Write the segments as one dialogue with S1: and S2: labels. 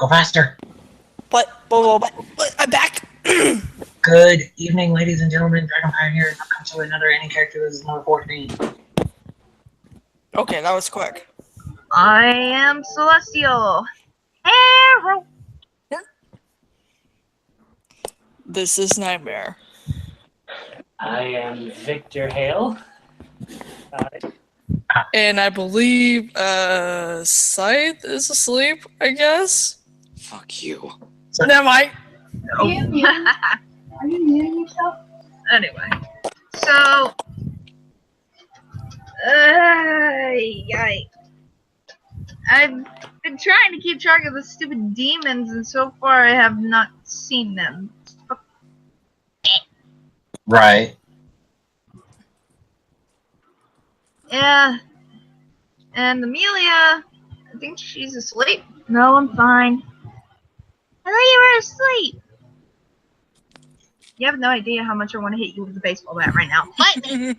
S1: Go faster.
S2: What? I'm back.
S1: Good evening, ladies and gentlemen. Dragonfire here. Welcome to another Any Chadcter. This is number 14.
S2: Okay, that was quick.
S3: I am Celestial. Arrow.
S2: This is Nightmare.
S4: I am Victor Hale.
S2: And I believe Scythe is asleep, I guess.
S4: Fuck you.
S2: Never mind.
S3: Oh.
S5: Are you muting yourself?
S3: Anyway, so I've been trying to keep track of the stupid demons, and so far I have not seen them.
S1: Right.
S3: Yeah, and Amelia, I think she's asleep. No, I'm fine. I thought you were asleep. You have no idea how much I want to hit you with a baseball bat right now. Fight me!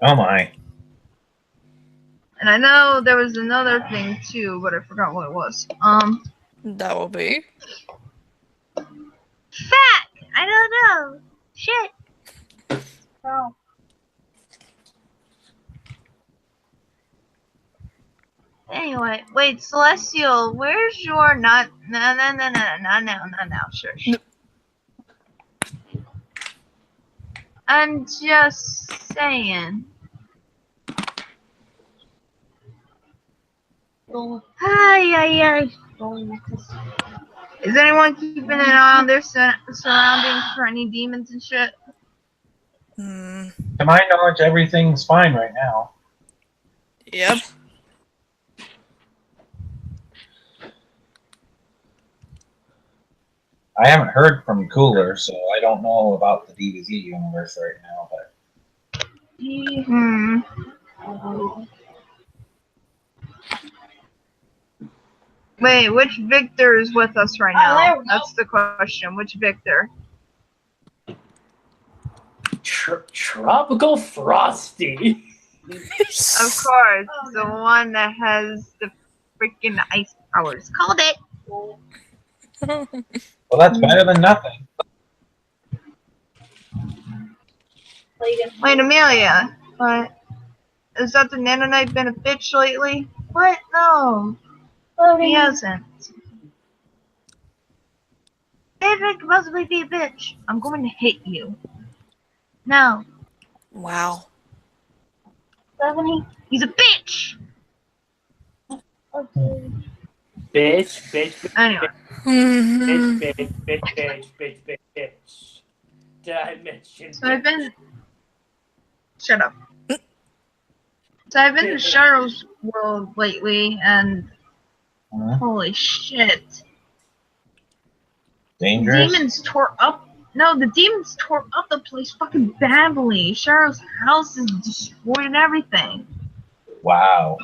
S1: Oh my.
S3: And I know there was another thing too, but I forgot what it was.
S2: That will be.
S3: Fat! I don't know. Shit.
S5: Oh.
S3: Anyway, wait, Celestial, where's your not now, shush. I'm just saying. Hi. Is anyone keeping an eye on their surroundings for any demons and shit?
S1: To my knowledge, everything's fine right now.
S2: Yep.
S1: I haven't heard from Cooler, so I don't know about the DBZ universe right now, but...
S3: Wait, which Victor is with us right now? That's the question. Which Victor?
S4: Tropical Frosty.
S3: Of course, the one that has the freaking ice powers. Called it!
S1: Well, that's better than nothing.
S3: Wait, Amelia. What? Has Dr. Nanonite been a bitch lately? What? No. He hasn't. David could possibly be a bitch. I'm going to hit you. No.
S2: Wow.
S3: He's a bitch!
S5: Okay.
S4: Bitch.
S3: Anyway.
S4: Bitch. Did I mention?
S3: So I've been... Shut up. So I've been to Cheryl's world lately, and... Holy shit.
S1: Dangerous?
S3: Demons tore up... No, the demons tore up the place fucking badly. Cheryl's house is destroyed and everything.
S1: Wow.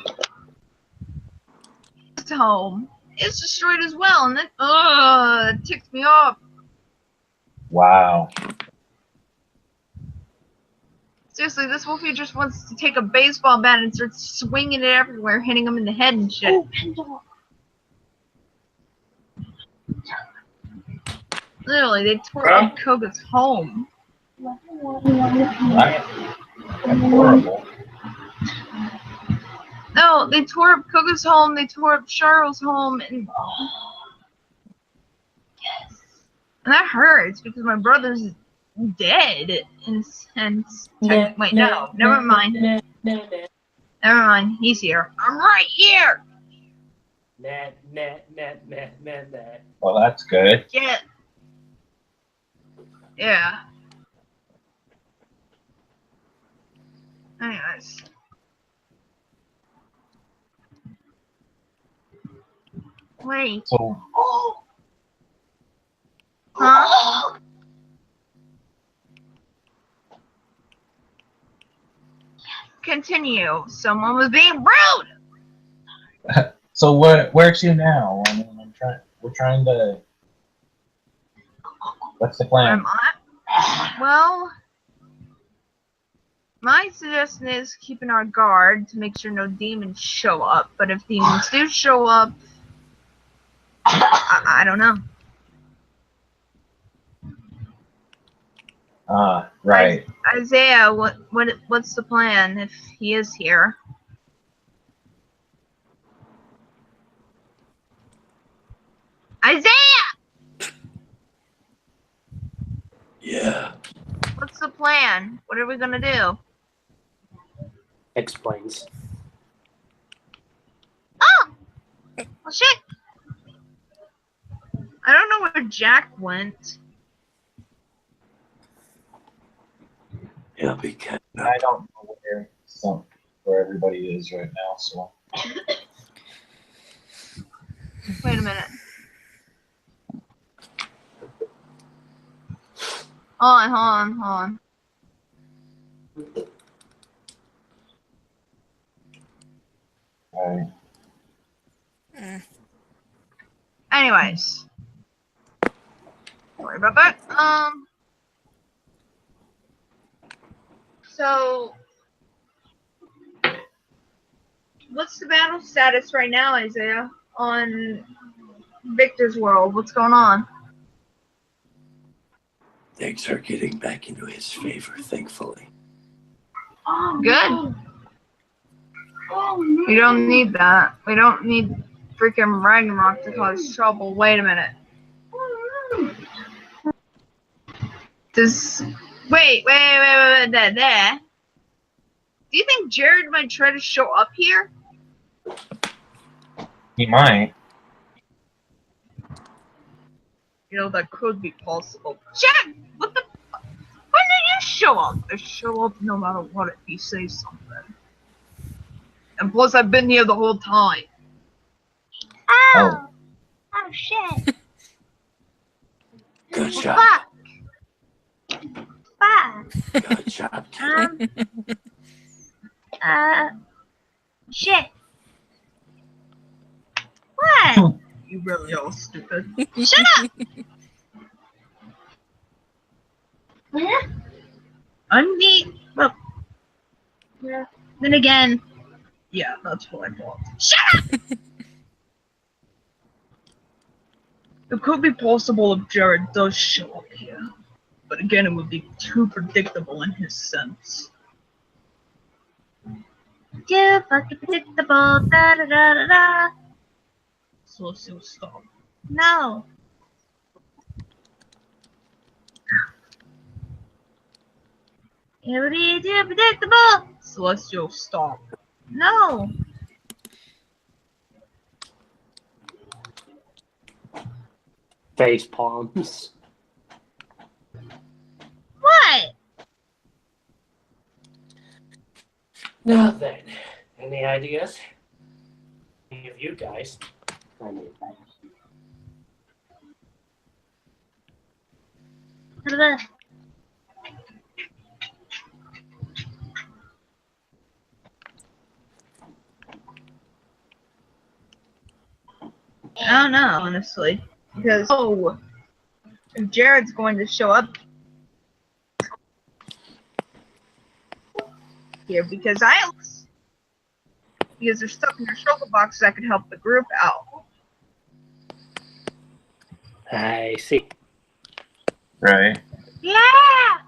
S3: His home is destroyed as well, and it ticks me off.
S1: Wow.
S3: Seriously, this Wolfie just wants to take a baseball bat and start swinging it everywhere, hitting him in the head and shit.
S5: Oh, Pendle.
S3: Literally, they tore up Koga's home.
S1: That's horrible.
S3: No, they tore up Koga's home, they tore up Charles' home, and... Yes. And that hurts, because my brother's dead, in a sense. Wait, no, never mind. Never mind, he's here. I'm right here!
S1: Well, that's good.
S3: Yeah. Yeah. Anyways. Wait.
S1: So,
S3: Huh? Continue. Someone was being rude!
S1: so where's you now? I mean, we're trying to... What's the
S3: Where
S1: plan?
S3: am I? Well, My suggestion is keeping our guard to make sure no demons show up. But if demons do show up, I don't know.
S1: Right.
S3: Isaiah, what's the plan if he is here? Isaiah!
S4: Yeah.
S3: What's the plan? What are we gonna do?
S4: Explains.
S3: Oh! Well, shit! I don't know where Jack went.
S4: He'll be catching up.
S1: I don't know where everybody is right now, so.
S3: Wait a minute. Hold on.
S1: Right.
S3: Anyways. Don't worry about that. So, what's the battle status right now, Isaiah? On Victor's world, what's going on?
S4: Things are getting back into his favor, thankfully.
S5: Oh,
S3: Good.
S5: no. Oh, no.
S3: We don't need that. We don't need freaking Ragnarok to cause trouble. Wait a minute.
S5: Oh, no.
S3: Wait, there. Do you think Jared might try to show up here?
S1: He might.
S3: You know, that could be possible. Jared, what the? When did you show up? I show up no matter what if you say something. And plus, I've been here the whole time.
S1: Oh.
S3: Oh shit.
S4: Good
S3: Well,
S4: job.
S3: Fuck.
S4: Good job, kid.
S3: Shit. What? You really are stupid. Shut up!
S5: Where?
S3: I'm the. Well. Yeah. Then again. Yeah, that's what I thought. Shut up! It could be possible if Jared does show up here. But again, it would be too predictable in his sense. Too fucking predictable. Da da da da da. So stop. No. It would be too predictable. Celestial, stop. No.
S4: Face palms.
S3: What?
S4: Now then, any ideas? Any of you guys? I mean,
S3: I don't know, honestly. Because, if Jared's going to show up here, because they're stuck in their shulker boxes, that could help the group out.
S4: I see.
S1: Right.
S3: Yeah!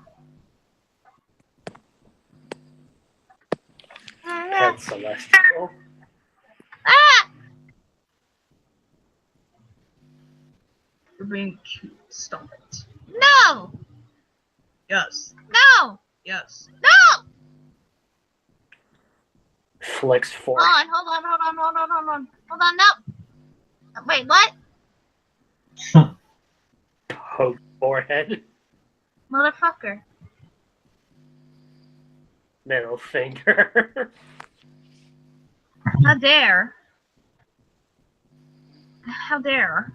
S4: That's celestial.
S3: Ah! You're being cute. Stop it. No! Yes. No! Yes. No!
S4: Flicks for
S3: Hold on, no! Wait, what?
S4: poke forehead,
S3: Motherfucker.
S4: middle finger.
S3: How dare? How dare?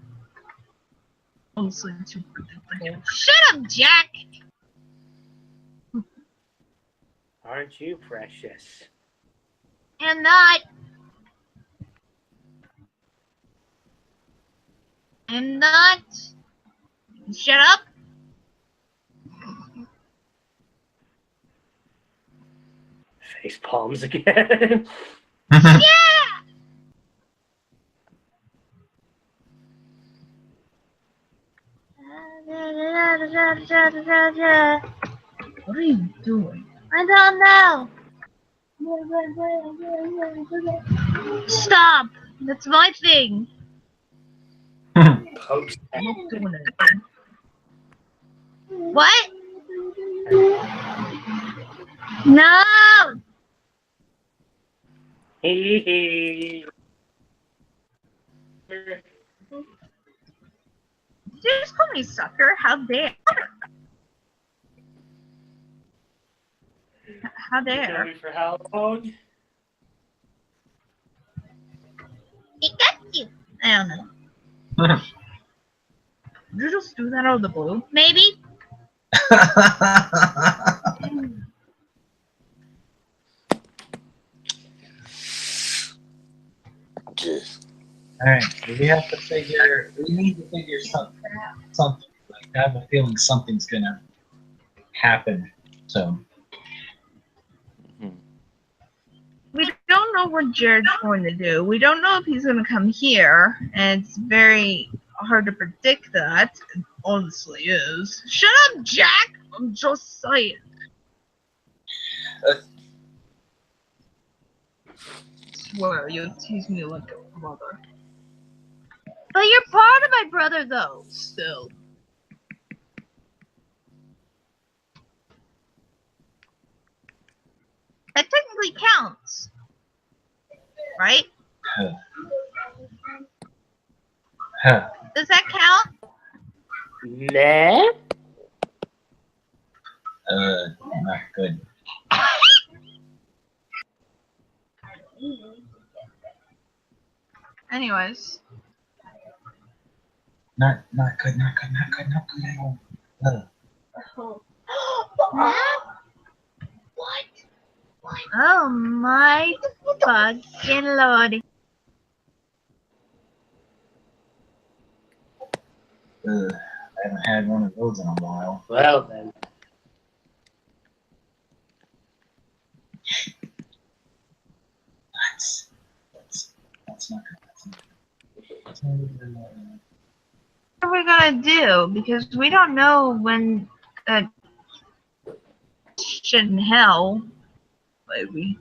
S3: Honestly, too predictable. Shut up, Jack!
S4: Aren't you precious?
S3: And not. And not. Shut up.
S4: Face palms again.
S3: What are you doing? I don't know. Stop! That's my thing.
S4: Pokes.
S3: I'm not doing anything. What? No!
S4: Hee hee.
S3: Did you just call me sucker? How dare? How
S4: You know
S3: dare?
S4: me for how long?
S3: He got you. I don't know. Did you just do that out of the blue? Maybe.
S1: Alright, so we have to figure, we need to figure something. Like, I have a feeling something's gonna happen soon.
S3: We don't know what Jared's going to do. We don't know if he's going to come here, and it's very hard to predict that. It honestly is. Shut up, Jack! I'm just saying. Swear, you tease me like a brother. But you're part of my brother, though, still. That technically counts. Right?
S1: Huh.
S3: Does that count?
S4: Nah.
S1: Not good.
S3: Anyways.
S1: Not good, not good at all.
S3: What? Oh my fucking lord.
S1: I haven't had one of those in a while.
S4: Well then.
S1: That's not good.
S3: What are we gonna do? Because we don't know when that shit in hell. Maybe.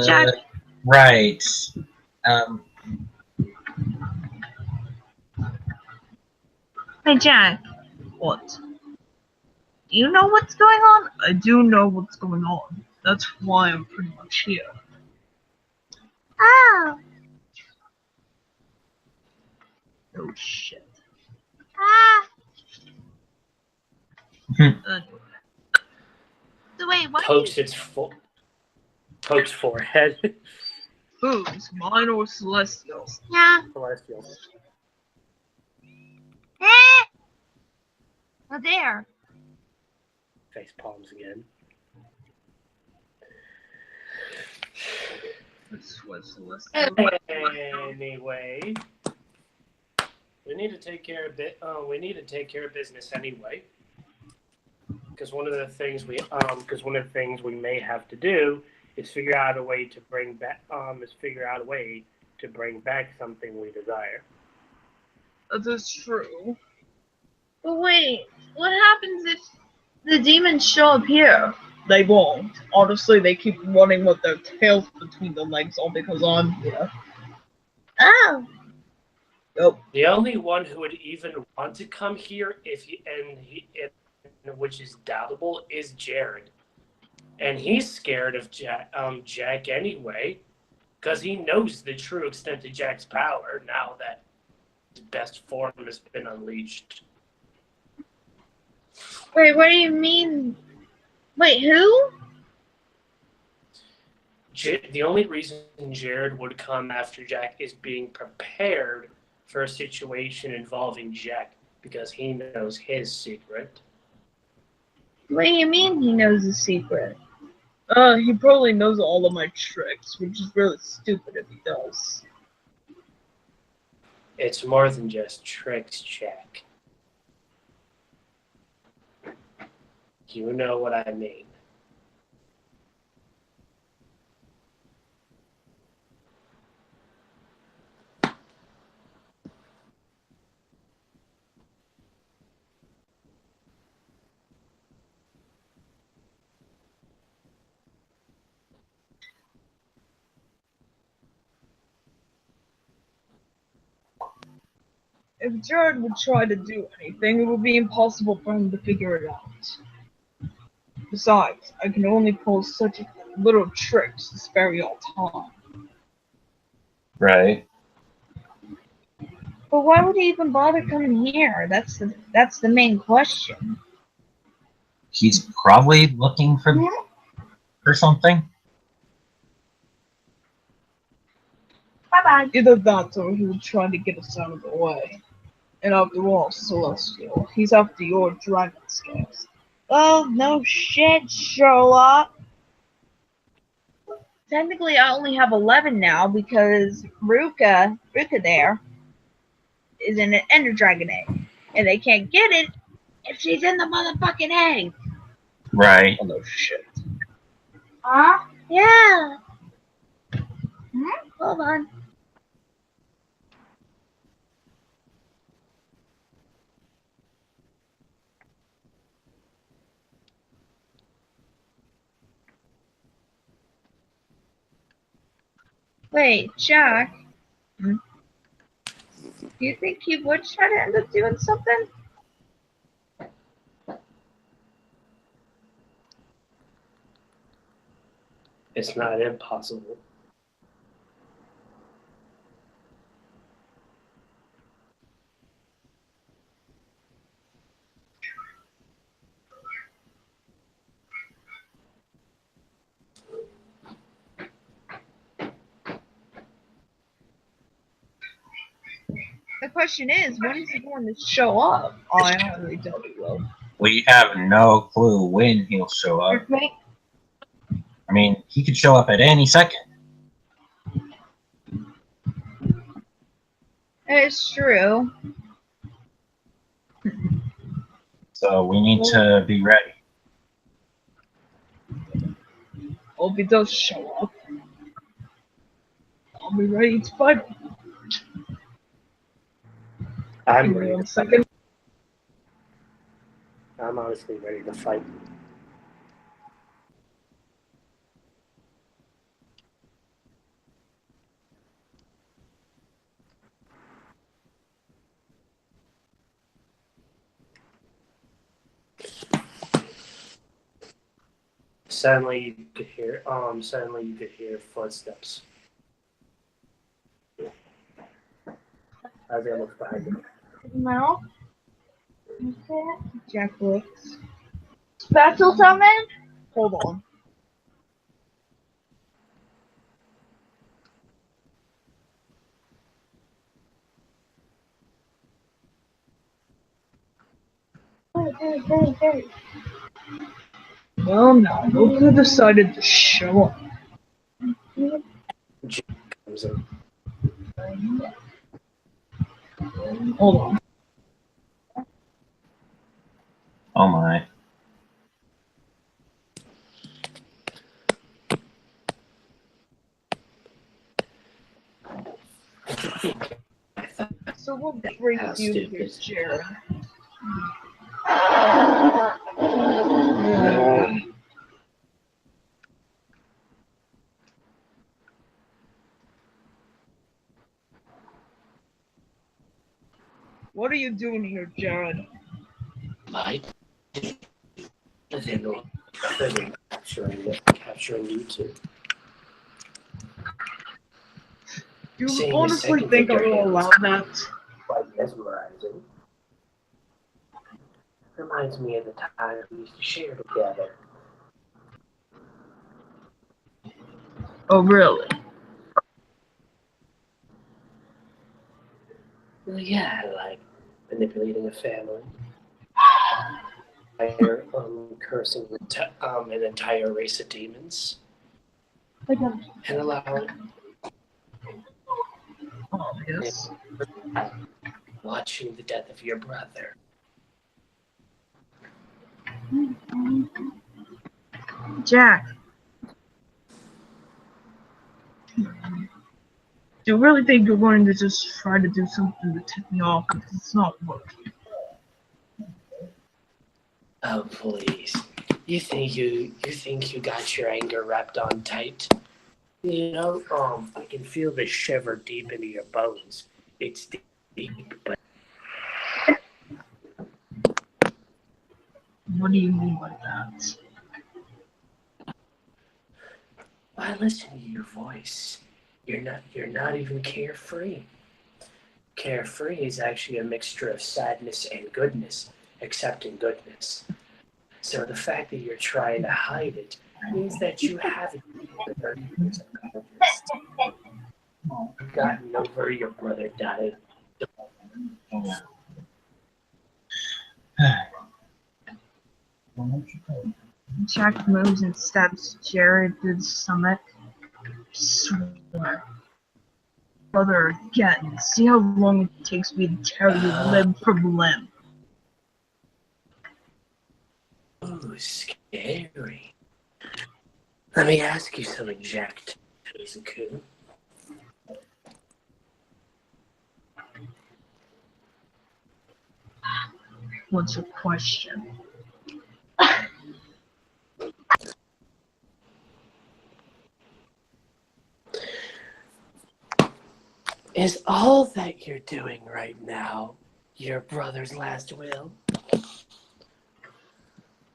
S3: Jack.
S1: Right.
S3: Hey Jack. What? Do you know what's going on? I do know what's going on. That's why I'm pretty much here. Oh. Oh shit. Ah. So wait, what?
S4: Pokes its Pokes forehead.
S3: Who's mine or Celestials?
S5: Yeah.
S4: Celestial.
S3: Oh, there.
S4: Face palms again.
S3: That's what Celestial.
S4: Anyway, we need to take care of we need to take care of business anyway. Because one of the things we may have to do is figure out a way to bring back something we desire.
S3: That is true. But wait, what happens if the demons show up here? They won't. Honestly, they keep running with their tails between their legs all because I'm here. Oh. Yep.
S4: The only one who would even want to come here, which is doubtable, is Jared, and he's scared of Jack anyway, because he knows the true extent of Jack's power now that his best form has been unleashed.
S3: Wait, what do you mean? Wait, who?
S4: The only reason Jared would come after Jack is being prepared for a situation involving Jack, because he knows his secret.
S3: What do you mean he knows the secret? He probably knows all of my tricks, which is really stupid if he does.
S4: It's more than just tricks, Jack. You know what I mean.
S3: If Jared would try to do anything, it would be impossible for him to figure it out. Besides, I can only pull such little tricks to spare y'all time.
S1: Right.
S3: But why would he even bother coming here? That's the main question.
S1: He's probably looking for something.
S5: Bye-bye.
S3: Either that or he would try to get us out of the way. And after all, Celestial, he's after your dragon scales. Oh, no shit, Sherlock. Technically, I only have 11 now because Ruka there, is in an Ender Dragon egg. And they can't get it if she's in the motherfucking egg.
S1: Right.
S3: Oh, no shit.
S5: Huh?
S3: Yeah. Hold on. Wait, Jack. Do you think he would try to end up doing something?
S4: It's not impossible.
S3: The question is, when is he going to show up? Oh, I don't really doubt he will.
S1: We have no clue when he'll show up.
S5: Okay.
S1: I mean, he could show up at any second.
S3: It's true.
S1: So we need to be ready.
S3: Well, if he does show up, I'll be ready to fight him.
S4: I'm
S3: Give me
S4: ready.
S3: 1 second.
S4: I'm honestly ready to fight. Suddenly you could hear footsteps. As I look behind him.
S5: No. Okay.
S3: Jack looks.
S5: Special summon?
S3: Hold on.
S5: Hey.
S3: Well, now, Luca decided to show up.
S4: Comes in.
S3: Hold on.
S1: Oh my.
S3: So what brings
S4: How
S3: you
S4: stupid.
S3: here, Jared? What are you doing here, Jared?
S4: Might. Other than capturing you two.
S3: Do you
S4: Seeing a
S3: honestly
S4: second
S3: think I
S4: figure
S3: will
S4: hands.
S3: allow that?
S4: Quite mesmerizing. Reminds me of the time we used to share together.
S3: Oh, really?
S4: Well, yeah, I like manipulating a family. Cursing an entire race of demons. And allowing
S3: Oh, yes.
S4: watching the death of your brother.
S3: Jack. Do you really think you're going to just try to do something to tip me off? Because it's not working.
S4: Oh, please. You think you got your anger wrapped on tight? You know, I can feel the shiver deep into your bones. It's deep, but
S3: What do you mean by that?
S4: I listen to your voice. You're not even carefree. Carefree is actually a mixture of sadness and goodness, accepting goodness. So the fact that you're trying to hide it means that you haven't gotten over your brother died.
S3: Jack moves and stabs Jared through the stomach. Swear. Brother, again. See how long it takes me to tear you limb from limb.
S4: Ooh, scary. Let me ask you something, Jack. Cool.
S3: What's your question?
S4: Is all that you're doing right now your brother's last will?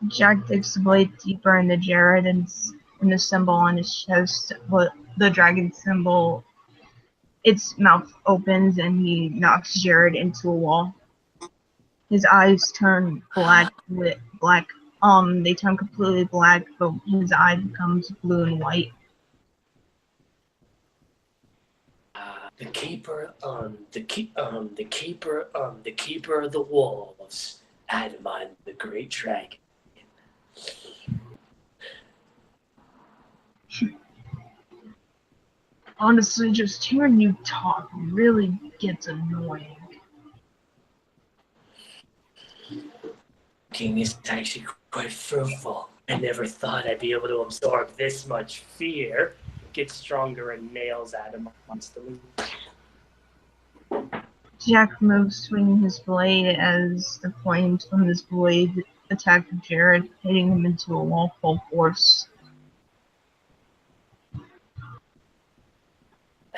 S3: Jack digs the blade deeper into Jared and the symbol on his chest, the dragon symbol, its mouth opens and he knocks Jared into a wall. His eyes turn black. They turn completely black, but his eye becomes blue and white.
S4: The keeper of the wolves, Adamant the great dragon.
S3: Honestly, just hearing you talk really gets annoying.
S4: King is actually quite fruitful. I never thought I'd be able to absorb this much fear. Gets stronger and nails Adam against the loop.
S3: Jack moves, swinging his blade as the flames from his blade attack Jared, hitting him into a wall full force.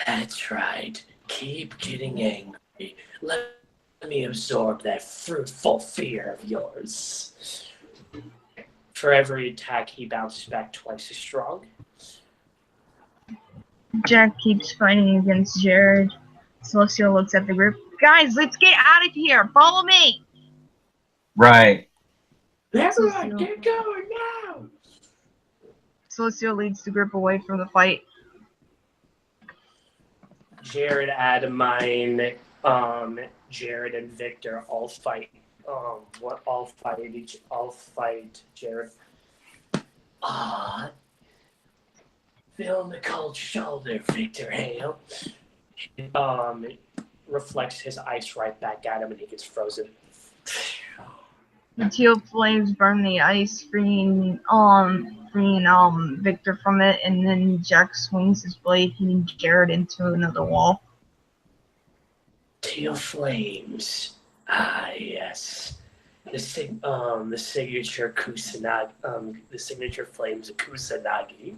S4: That's right. Keep getting angry. Let me absorb that fruitful fear of yours. For every attack, he bounces back twice as strong.
S3: Jack keeps fighting against Jared. Celestial looks at the group. Guys, let's get out of here! Follow me!
S1: Right.
S4: Everyone, get going now!
S3: Celestial leads the group away from the fight.
S4: Jared, Adamine, Jared, and Victor all fight. All fight Jared. Feel the cold shoulder, Victor Hale. Reflects his ice right back at him, and he gets frozen.
S3: The teal flames burn the ice, freeing Victor from it, and then Jack swings his blade, hitting Jared into another wall.
S4: Teal flames. Ah, yes. The signature Kusanagi. The signature flames of Kusanagi.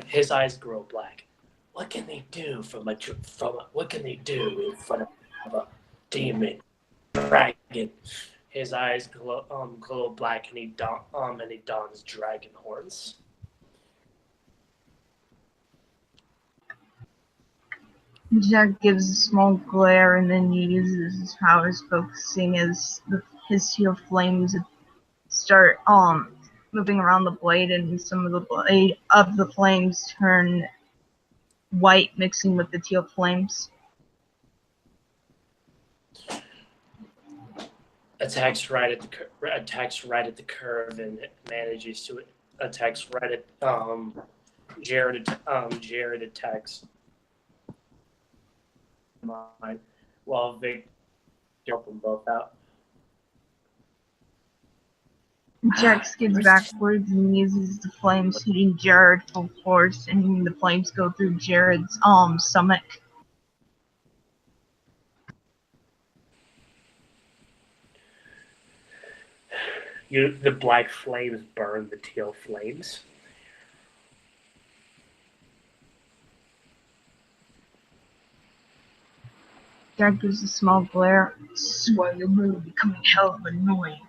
S4: His eyes grow black. What can they do what can they do in front of a demon dragon? His eyes glow black, and he dons dragon horns.
S3: Jack gives a small glare and then uses his powers, focusing as his teal flames start moving around the blade, and some of the blade of the flames turn white, mixing with the teal flames.
S4: Attacks right at the curve and manages to attacks right at Jared. Jared attacks mine while Victor help them both out.
S3: Jack skids backwards and uses the flames, hitting Jared full force, and the flames go through Jared's stomach.
S4: The black flames burn the teal flames.
S3: Jack gives a small glare. This is why you're really becoming hell of annoying.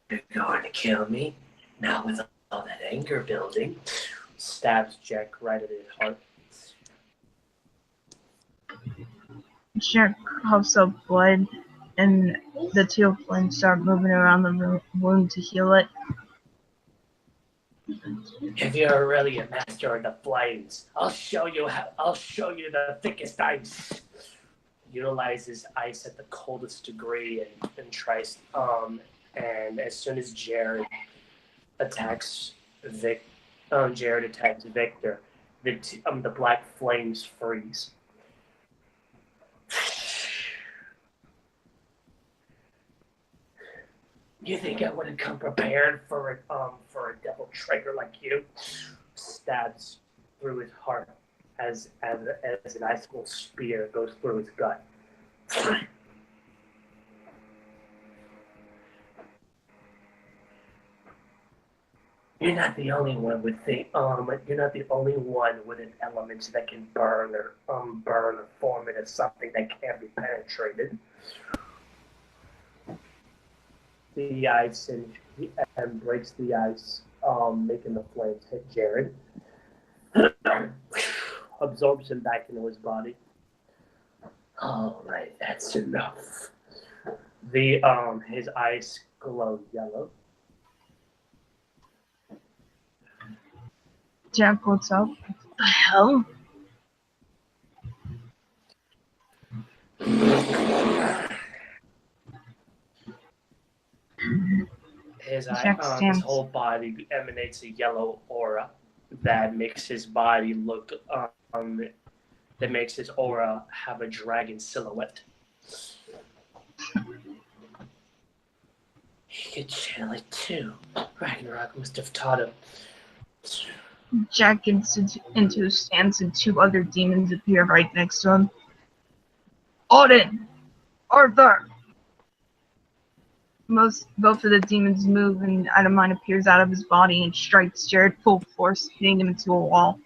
S4: You're going to kill me? Now with all that anger building. Stabs Jack right at his heart.
S3: Jack coughs up blood, and the two flames start moving around the wound to heal it.
S4: If you're really a master of the flames, I'll show you the thickest ice. Utilizes ice at the coldest degree and tries and as soon as Jared attacks Victor, the black flames freeze. You think I wouldn't come prepared for a devil traitor like you? Stabs through his heart as an icicle spear goes through his gut. You're not the only one you're not the only one with an element that can burn or form into something that can't be penetrated. The ice and breaks the ice, making the flames hit Jared. Absorbs him back into his body. All right, that's enough. His eyes glow yellow.
S3: Jack looks up. What the hell?
S4: His whole body emanates a yellow aura that makes his body look that makes his aura have a dragon silhouette. He could channel it too. Ragnarok must have taught him.
S3: Jack gets into a stance and two other demons appear right next to him. Odin! Arthur! Both of the demons move and Adamine appears out of his body and strikes Jared full force, hitting him into a wall.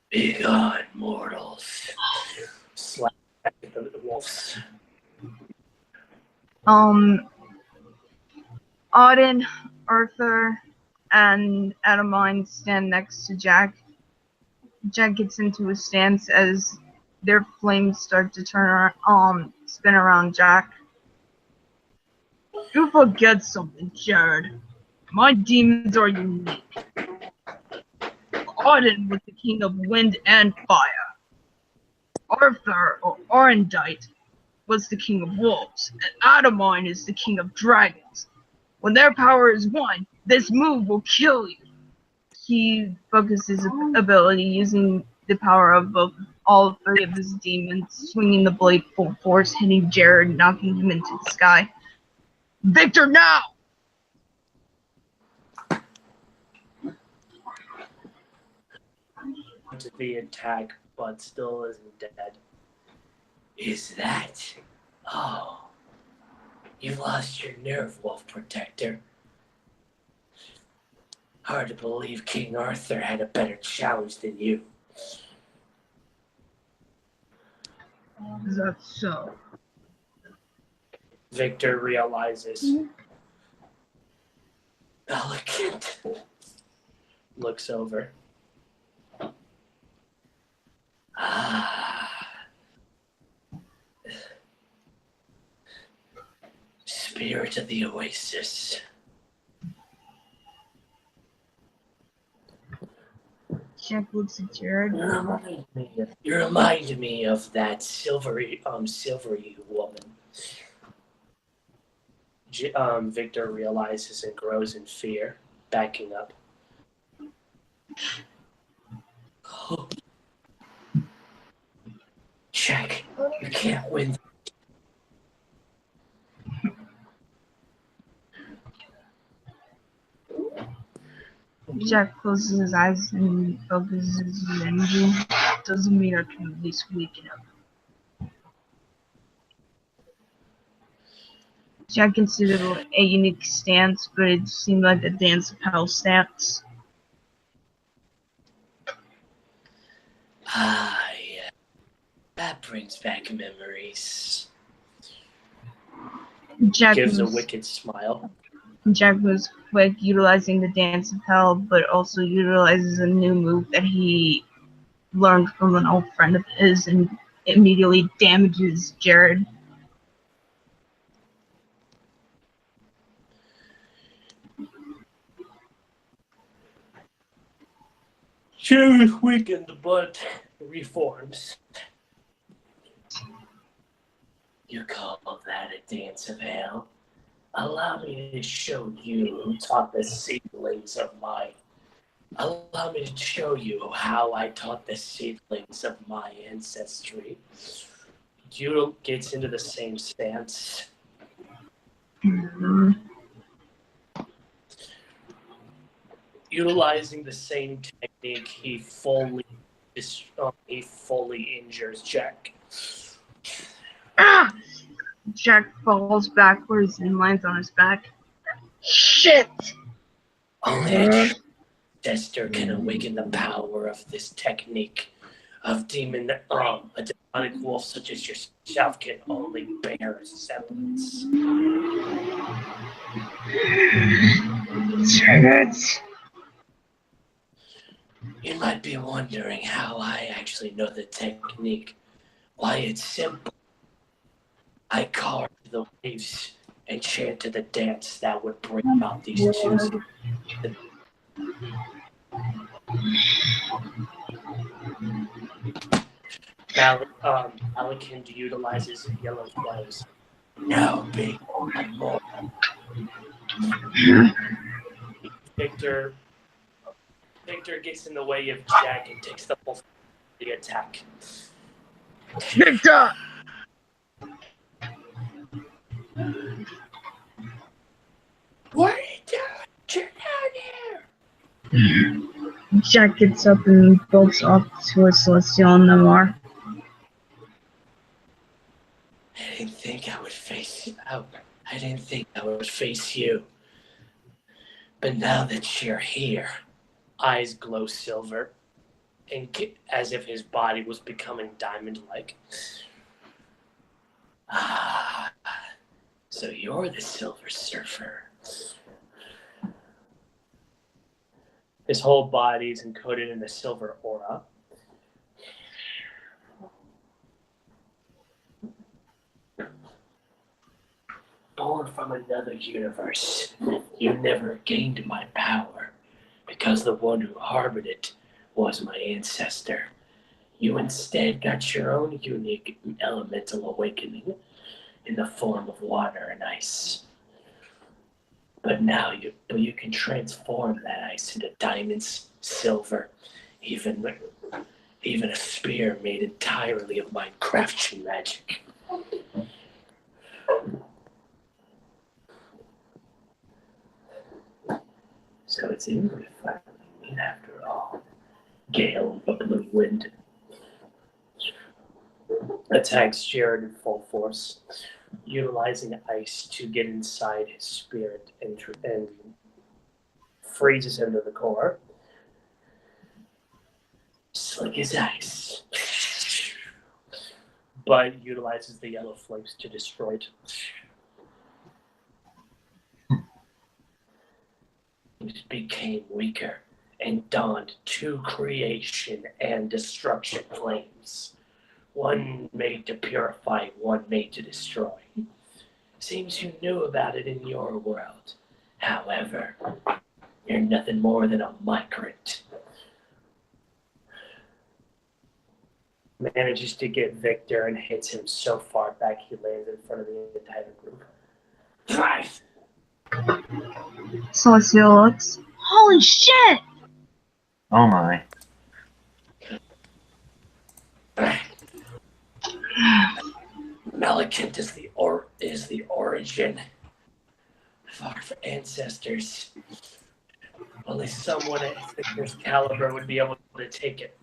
S4: Be gone, mortals. Slap the wolves.
S3: Odin, Arthur, and Adamine stand next to Jack. Jack gets into a stance as their flames start to spin around Jack. You forget something, Jared. My demons are unique. Odin was the king of wind and fire. Arthur, or Arendite, was the king of wolves, and Adamine is the king of dragons. When their power is one, this move will kill you. He focuses his ability using the power of all three of his demons, swinging the blade full force, hitting Jared, knocking him into the sky. Victor, now!
S4: To the attack, but still isn't dead. Is that? Oh. You've lost your nerve, Wolf Protector. Hard to believe King Arthur had a better challenge than you.
S3: Is that so?
S4: Victor realizes. Elegant. Looks over. Spirit of the Oasis.
S3: Jack looks at Jared.
S4: You remind me of that silvery woman. Victor realizes and grows in fear, backing up. Oh. Jack, you can't win.
S3: Jack closes his eyes and focuses his energy. Doesn't mean I can at least weaken him. Jack considered it a unique stance, but it seemed like a dance of hell stance.
S4: Yeah. That brings back memories.
S3: Jack
S4: gives a
S3: moves,
S4: wicked smile.
S3: Jack moves quick, utilizing the Dance of Hell, but also utilizes a new move that he learned from an old friend of his and immediately damages Jared.
S4: Jared's weakened but reforms. You call that a dance of hell? Allow me to show you who taught the seedlings of my. Allow me to show you how I taught the seedlings of my ancestry. Judo gets into the same stance.
S3: Mhm.
S4: Utilizing the same technique, he fully injures Jack.
S3: Ah! Jack falls backwards and lands on his back. Shit!
S4: Only a Chadcter can awaken the power of this technique. A demonic wolf such as yourself can only bear a semblance.
S3: Shit!
S4: You might be wondering how I actually know the technique. Why, it's simple. I carved the waves and chanted the dance that would bring out these two. Malikind utilizes yellow flames. Now be more. Victor gets in the way of Jack and takes the full the attack.
S3: Victor!
S4: What are you doing? Turn down here!
S3: Jack gets up and bolts off towards Celestial and Noir.
S4: I didn't think I would face you. I didn't think I would face you. But now that you're here, eyes glow silver, and as if his body was becoming diamond-like. Ah, so you're the Silver Surfer. His whole body is encoded in a silver aura. Born from another universe, you never gained my power, because the one who harbored it was my ancestor. You instead got your own unique elemental awakening in the form of water and ice. But now you can transform that ice into diamonds, silver, even a spear made entirely of my craftsman magic. So it's you we finally meet after all. Gale of the blue wind attacks Jared in full force, utilizing ice to get inside his spirit and freezes him to the core. Slick as ice. But utilizes the yellow flames to destroy it. He became weaker and donned two creation and destruction flames. One made to purify, one made to destroy. Seems you knew about it in your world. However, you're nothing more than a migrant. Manages to get Victor and hits him so far back he lands in front of the entire group. Drive!
S3: Celestial looks. Holy shit!
S1: Oh my.
S4: Malekith is the origin of our ancestors. Only someone at Victor's caliber would be able to take it.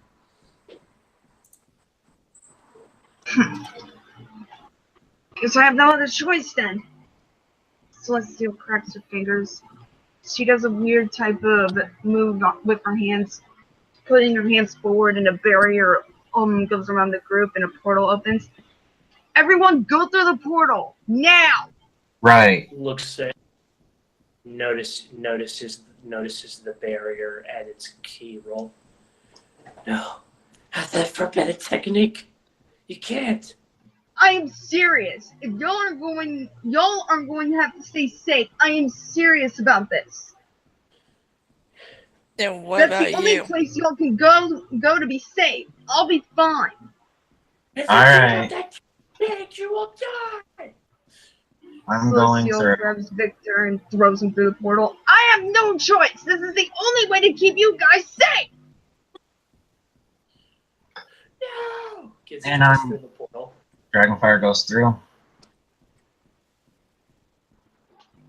S3: Guess I have no other choice then. Celestial cracks her fingers. She does a weird type of move with her hands, putting her hands forward, and a barrier goes around the group and a portal opens. Everyone go through the portal now!
S1: Right.
S4: Looks at, notices the barrier and its key roll. No, not that forbidden technique. You can't.
S3: I am serious. If y'all are going to have to stay safe. I am serious about this.
S2: And what
S3: That's
S2: about
S3: the only
S2: you?
S3: place y'all can go to be safe. I'll be fine.
S4: If
S1: All
S4: you
S1: right.
S4: do that technique, you will die.
S1: I'm going
S3: Celestial
S1: to.
S3: grabs Victor and throws him through the portal. I have no choice. This is the only way to keep you guys safe.
S4: No. Gets
S1: And
S4: tossed
S1: I'm-
S4: through the portal.
S1: Dragonfire goes through.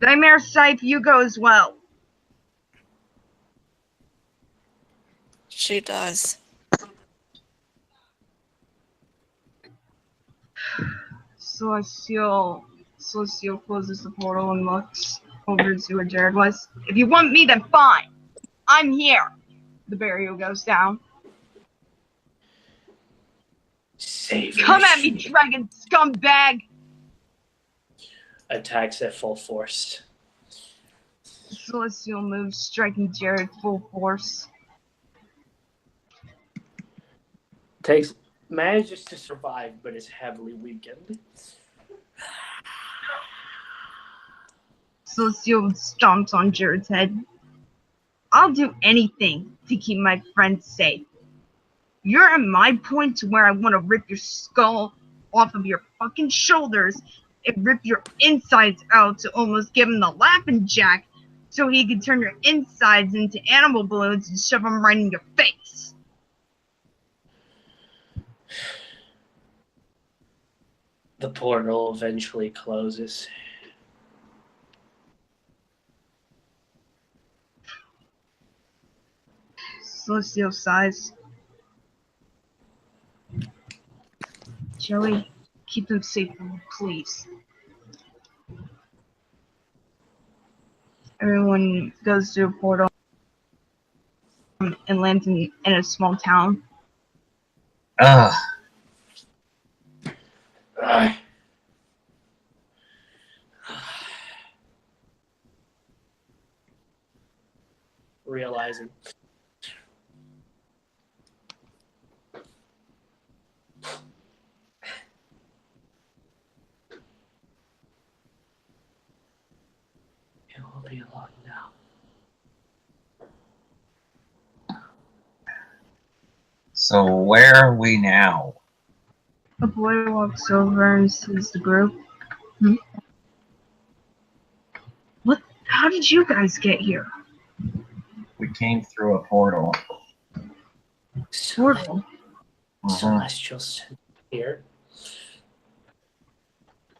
S3: Nightmare Scythe, you go as well.
S2: She does.
S3: Celestial closes the portal and looks over to where Jared was. If you want me, then fine. I'm here. The barrier goes down.
S4: Save
S3: Come
S4: your
S3: at me,
S4: shit.
S3: dragon scumbag!
S4: Attacks at full force.
S3: Celestial moves, striking Jared full force.
S4: Manages to survive, but is heavily weakened.
S3: Celestial stomps on Jared's head. I'll do anything to keep my friends safe. You're at my point to where I want to rip your skull off of your fucking shoulders and rip your insides out to almost give him the laughing jack so he can turn your insides into animal balloons and shove them right in your face.
S4: The portal eventually closes.
S3: Celestial sighs. Joey, keep them safe from me, please. Everyone goes through a portal and lands in a small town.
S1: Ugh.
S4: Ugh. Realizing. It will be alone now.
S1: So where are we now?
S3: A boy walks over and sees the group. What? How did you guys get here?
S1: We came through a portal.
S3: Portal.
S4: Celestials here.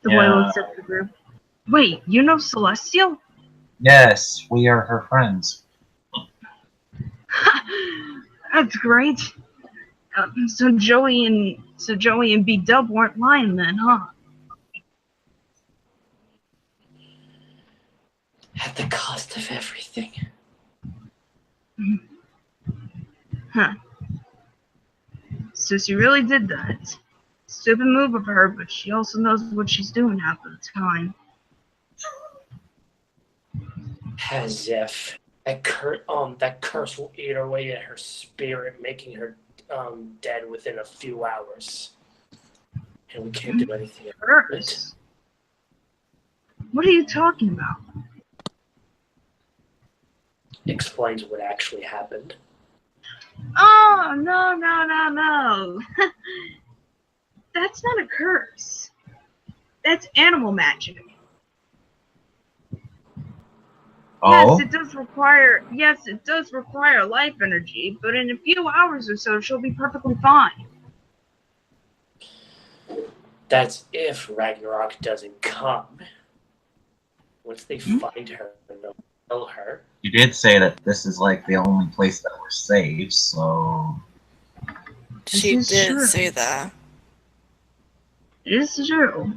S3: The boy
S1: Yeah.
S3: looks at the group. Wait, you know Celestial?
S1: Yes, we are her friends.
S3: That's great. So Joey and B Dub weren't lying then, huh?
S4: At the cost of everything.
S3: Huh. So she really did that. Stupid move of her, but she also knows what she's doing half of the time.
S4: As if that curse will eat away at her spirit, making her dead within a few hours. And we can't do anything about it.
S3: Curse? What are you talking about?
S4: Explains what actually happened.
S3: Oh, no. That's not a curse. That's animal magic.
S1: Oh?
S3: Yes, it does require life energy, but in a few hours or so, she'll be perfectly fine.
S4: That's if Ragnarok doesn't come. Once they find her and they'll kill her.
S1: You did say that this is like the only place that we're safe, so
S2: She
S3: This is
S2: did
S3: true.
S2: say that.
S3: It is true.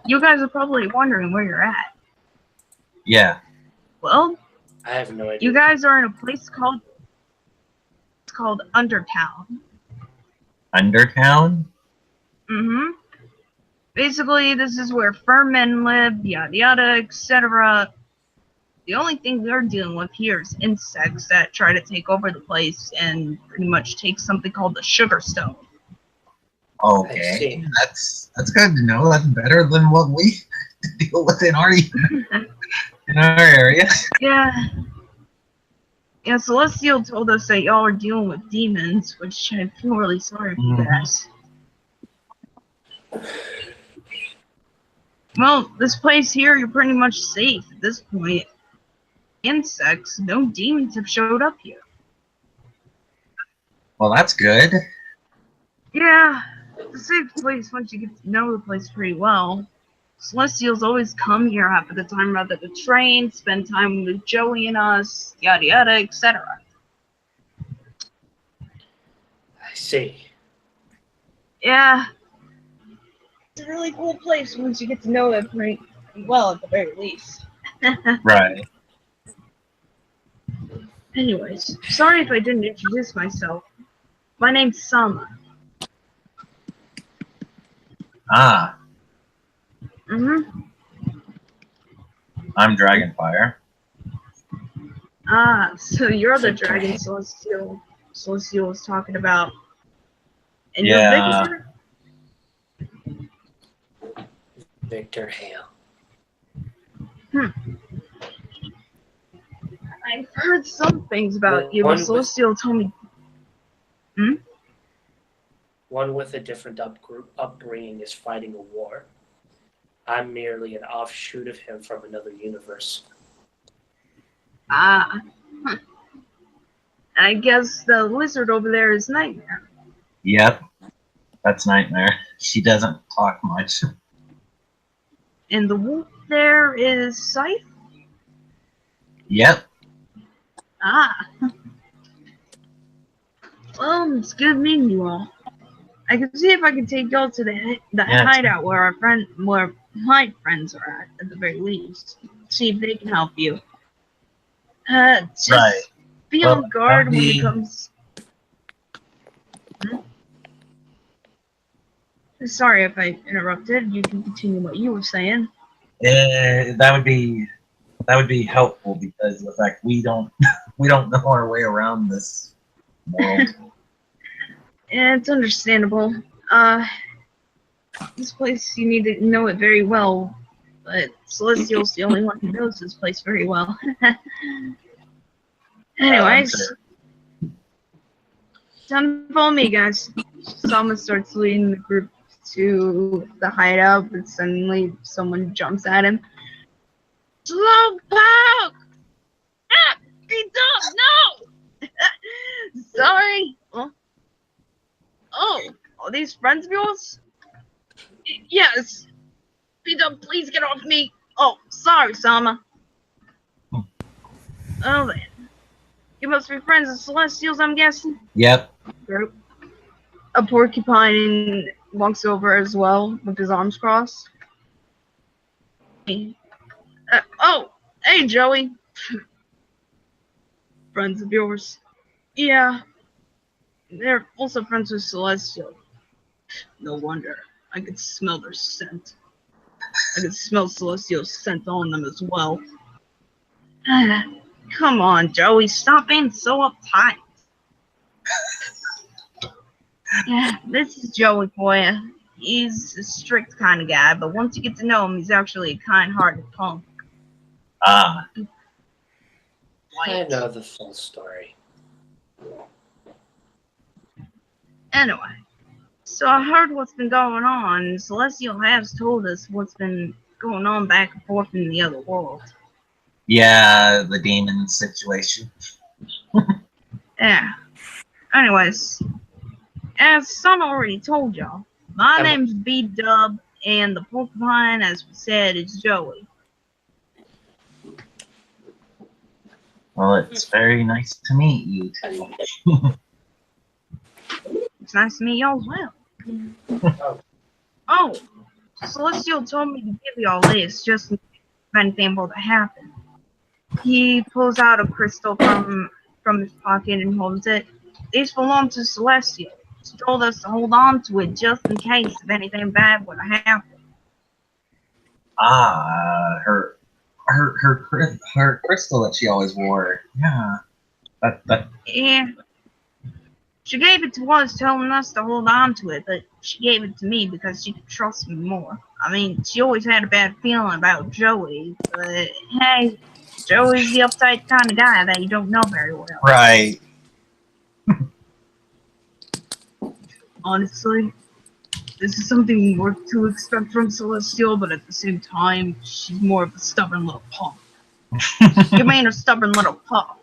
S3: You guys are probably wondering where you're at.
S1: yeah.
S3: Well,
S4: I have no idea.
S3: you guys are in a place called Undertown.
S1: Undertown?
S3: Mm-hmm. Basically, this is where fur men live, yada yada, etc. The only thing we're dealing with here is insects that try to take over the place and pretty much take something called the sugar stone.
S4: I
S1: Okay,
S4: see.
S1: that's good to know. That's better than what we deal with in our area.
S3: Yeah. Yeah, Celestial told us that y'all are dealing with demons, which I feel really sorry for you guys. Well, this place here, you're pretty much safe at this point. Insects, no demons have showed up here.
S1: Well, that's good.
S3: Yeah, it's a safe place once you get to know the place pretty well. Celestials always come here half of the time rather than train, spend time with Joey and us, yada yada, etc.
S4: I see.
S3: Yeah. It's a really cool place once you get to know it pretty well at the very least.
S1: Right.
S3: Anyways, sorry if I didn't introduce myself. My name's Sama.
S1: Ah,
S3: Mm-hmm.
S1: I'm Dragonfire.
S3: Ah, so you're the
S4: Victor.
S3: dragon Celestial was talking about. And
S1: Yeah.
S3: you're Victor?
S4: Victor Hale.
S3: I've heard some things about you,
S4: One
S3: but
S4: with-
S3: Celestial told me.
S4: One with a different upbringing is fighting a war. I'm merely an offshoot of him from another universe.
S3: Ah. Huh. I guess the lizard over there is Nightmare.
S1: Yep. That's Nightmare. She doesn't talk much.
S3: And the wolf there is Scythe?
S1: Yep.
S3: Ah. Well, it's good meeting you all. I can see if I can take y'all to the
S1: Yeah.
S3: hideout where my friends are at the very least. See if they can help you. Just
S1: Right.
S3: be
S1: Well,
S3: on guard
S1: that'd
S3: when
S1: be-
S3: it comes. Sorry if I interrupted. You can continue what you were saying.
S1: That would be helpful because of the fact we don't know our way around this world.
S3: Yeah, it's understandable. This place you need to know it very well, but Celestial's the only one who knows this place very well. Anyways, time to follow me, guys. Sama starts leading the group to the hideout, but suddenly someone jumps at him. Slowpoke! Ah! He don't know! Sorry. Oh, are these friends of yours? Yes. Peter, please get off me. Oh, sorry, Sama. Oh, then. You must be friends of Celestials, I'm guessing?
S1: Yep.
S3: Group. A porcupine walks over as well with his arms crossed. Oh, hey, Joey. Friends of yours? Yeah. They're also friends with Celestial. No wonder. I could smell their scent. I could smell Celestial's scent on them as well. Come on, Joey. Stop being so uptight. Yeah, this is Joey for you. He's a strict kind of guy, but once you get to know him, he's actually a kind-hearted punk.
S1: Ah.
S4: I know the full story.
S3: Anyway, so I heard what's been going on. Celestial has told us what's been going on back and forth in the other world.
S1: Yeah, the demon situation.
S3: Yeah. Anyways, as Son already told y'all, my name's B-Dub, and the porcupine, as we said, is Joey.
S1: Well, it's very nice to meet you too.
S3: It's nice to meet y'all as well. Oh, Celestial told me to give y'all this just in case anything were to happen. He pulls out a crystal from his pocket and holds it. These belong to Celestial. He told us to hold on to it just in case if anything bad would have happened.
S1: Her crystal that she always wore. Yeah. That
S3: Yeah. She gave it to us, telling us to hold on to it, but she gave it to me because she could trust me more. I mean, she always had a bad feeling about Joey, but hey, Joey's the uptight kind of guy that you don't know very well.
S1: right.
S3: Honestly, this is something more to expect from Celestial, but at the same time, she's more of a stubborn little punk. You mean a stubborn little pup?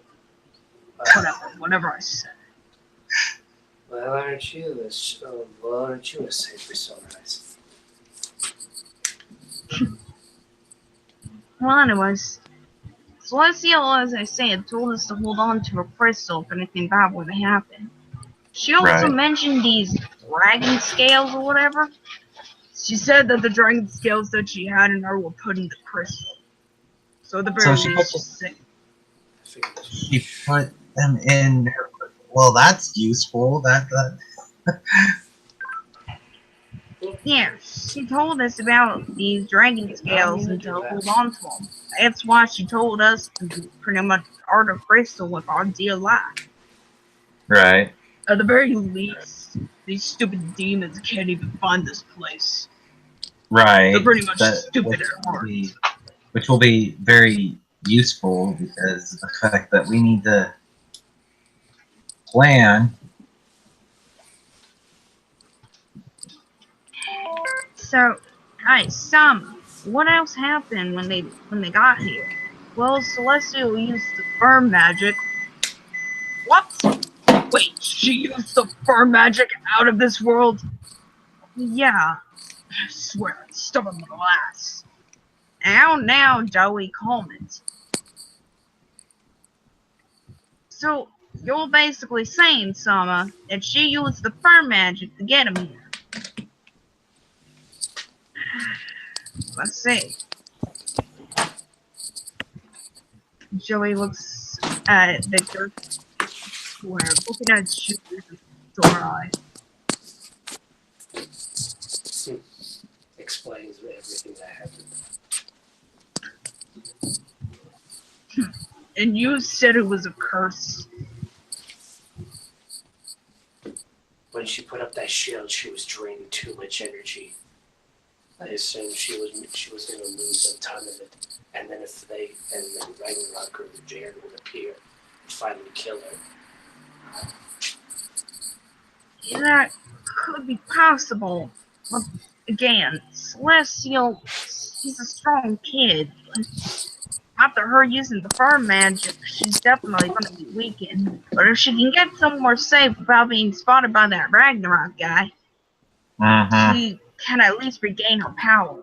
S3: Whatever I said.
S4: Well, aren't you a sacred sunrise?
S3: Well, anyways, Celestial, as I said, told us to hold on to her crystal if anything bad were to happen. She also
S1: Right.
S3: mentioned these dragon scales or whatever. She said that the dragon scales that she had in her were put in the crystal. So at the very
S1: So she
S3: least,
S1: put
S3: she's sick.
S1: she put them in her. Well, that's useful. That
S3: Yeah, she told us about these dragon scales and to hold on to them. That's why she told us to pretty much guard a crystal with our dear life.
S1: right.
S3: At the very least, these stupid demons can't even find this place.
S1: Right.
S3: They're pretty much
S1: That
S3: stupid at heart.
S1: which will be very useful because of the fact that we need to plan.
S3: So, guys, what else happened when they got here? Well, Celestial used the firm magic. What? Wait, she used the firm magic out of this world? Yeah, I swear, stubborn little ass. Now, Joey Coleman's. So, you're basically saying, Sama, that she used the firm magic to get him here. Let's see. Joey looks at Victor, where looking at his shoes with sore eye.
S4: Explains everything that happened.
S3: And you said it was a curse.
S4: When she put up that shield, she was draining too much energy. I assumed she was going to lose a ton of it, and then Ragnarok or Jared would appear and finally kill her.
S3: Yeah, that could be possible. But again, Celestial, she's a strong kid. After her using the firm magic, she's definitely going to be weakened. But if she can get somewhere safe without being spotted by that Ragnarok guy, she can at least regain her power.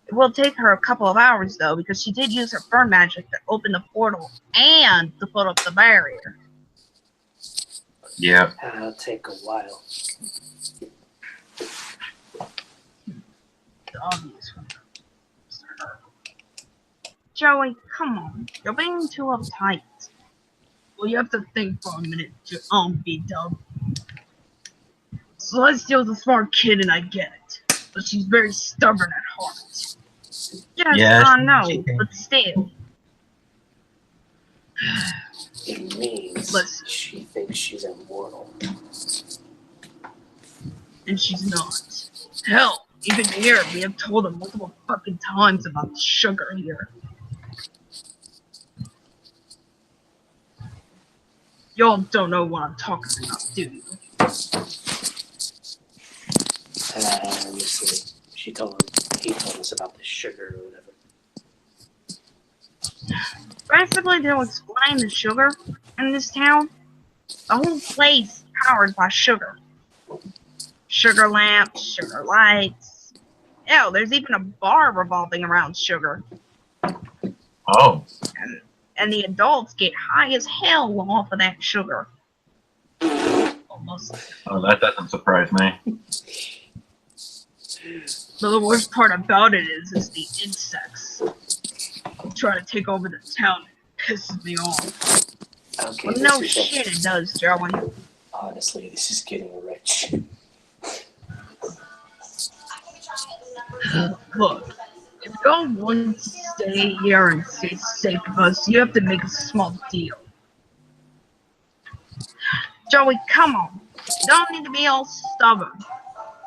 S3: It will take her a couple of hours, though, because she did use her firm magic to open the portal and to put up the barrier.
S1: Yeah.
S4: It'll take a while.
S3: The obvious one. Joey, come on. You're being too uptight. Well, you have to think for a minute, B-Dub. Celestial's a smart kid and I get it. But she's very stubborn at heart. Yes, I know, but still.
S4: It means she thinks she's immortal.
S3: And she's not. Hell, even here, we have told her multiple fucking times about the sugar here. Y'all don't know what I'm talking about, do you?
S4: Honestly, he told us about the sugar or whatever.
S3: Basically, they'll explain the sugar in this town. The whole place is powered by sugar. Sugar lamps, sugar lights. Hell, there's even a bar revolving around sugar.
S1: Oh.
S3: And the adults get high as hell off of that sugar. Almost.
S1: Oh, that doesn't surprise me.
S3: So the worst part about it is the insects trying to take over the town. It pisses me off.
S4: Okay,
S3: well, no shit it does, Joey.
S4: Honestly, this is getting rich.
S3: Look, don't want to stay here and stay safe with us, you have to make a small deal. Joey, come on. You don't need to be all stubborn.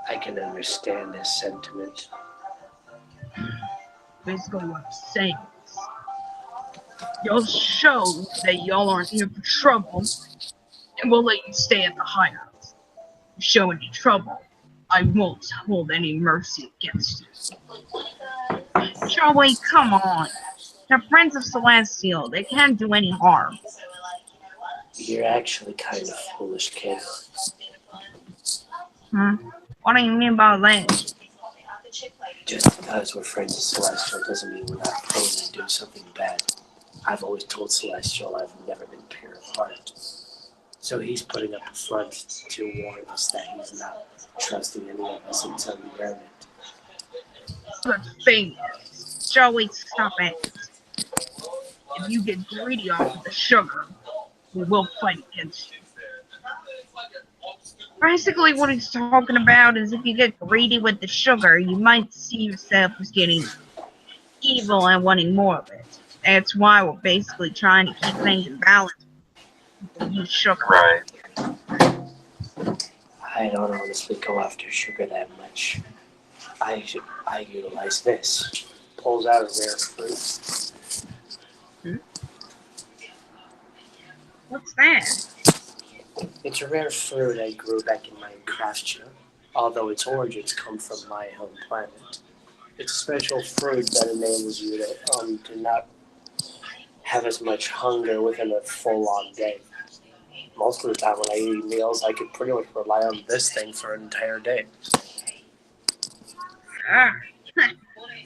S4: I can understand this sentiment.
S3: Basically what I'm saying is, you'll show that y'all aren't here for trouble, and we'll let you stay at the hideout. If you show any trouble, I won't hold any mercy against you. Joey, come on. They're friends of Celestial. They can't do any harm.
S4: You're actually kind of foolish, kid.
S3: What do you mean by that?
S4: Just because we're friends of Celestial doesn't mean we're not prone to do something bad. I've always told Celestial I've never been pure of heart. So he's putting up a front to warn us that he's not trusting any of us until we learn it.
S3: The thing is, Joey, stop it. If you get greedy off of the sugar, we will fight against you. Basically, what he's talking about is if you get greedy with the sugar, you might see yourself as getting evil and wanting more of it. That's why we're basically trying to keep things in balance. Use sugar.
S1: Right.
S4: I don't honestly go after sugar that much. I utilize this. Pulls out a rare fruit.
S3: What's that?
S4: It's a rare fruit I grew back in Minecraft, although its origins come from my home planet. It's a special fruit that enables you to not have as much hunger within a full-on day. Most of the time when I eat meals, I could pretty much rely on this thing for an entire day.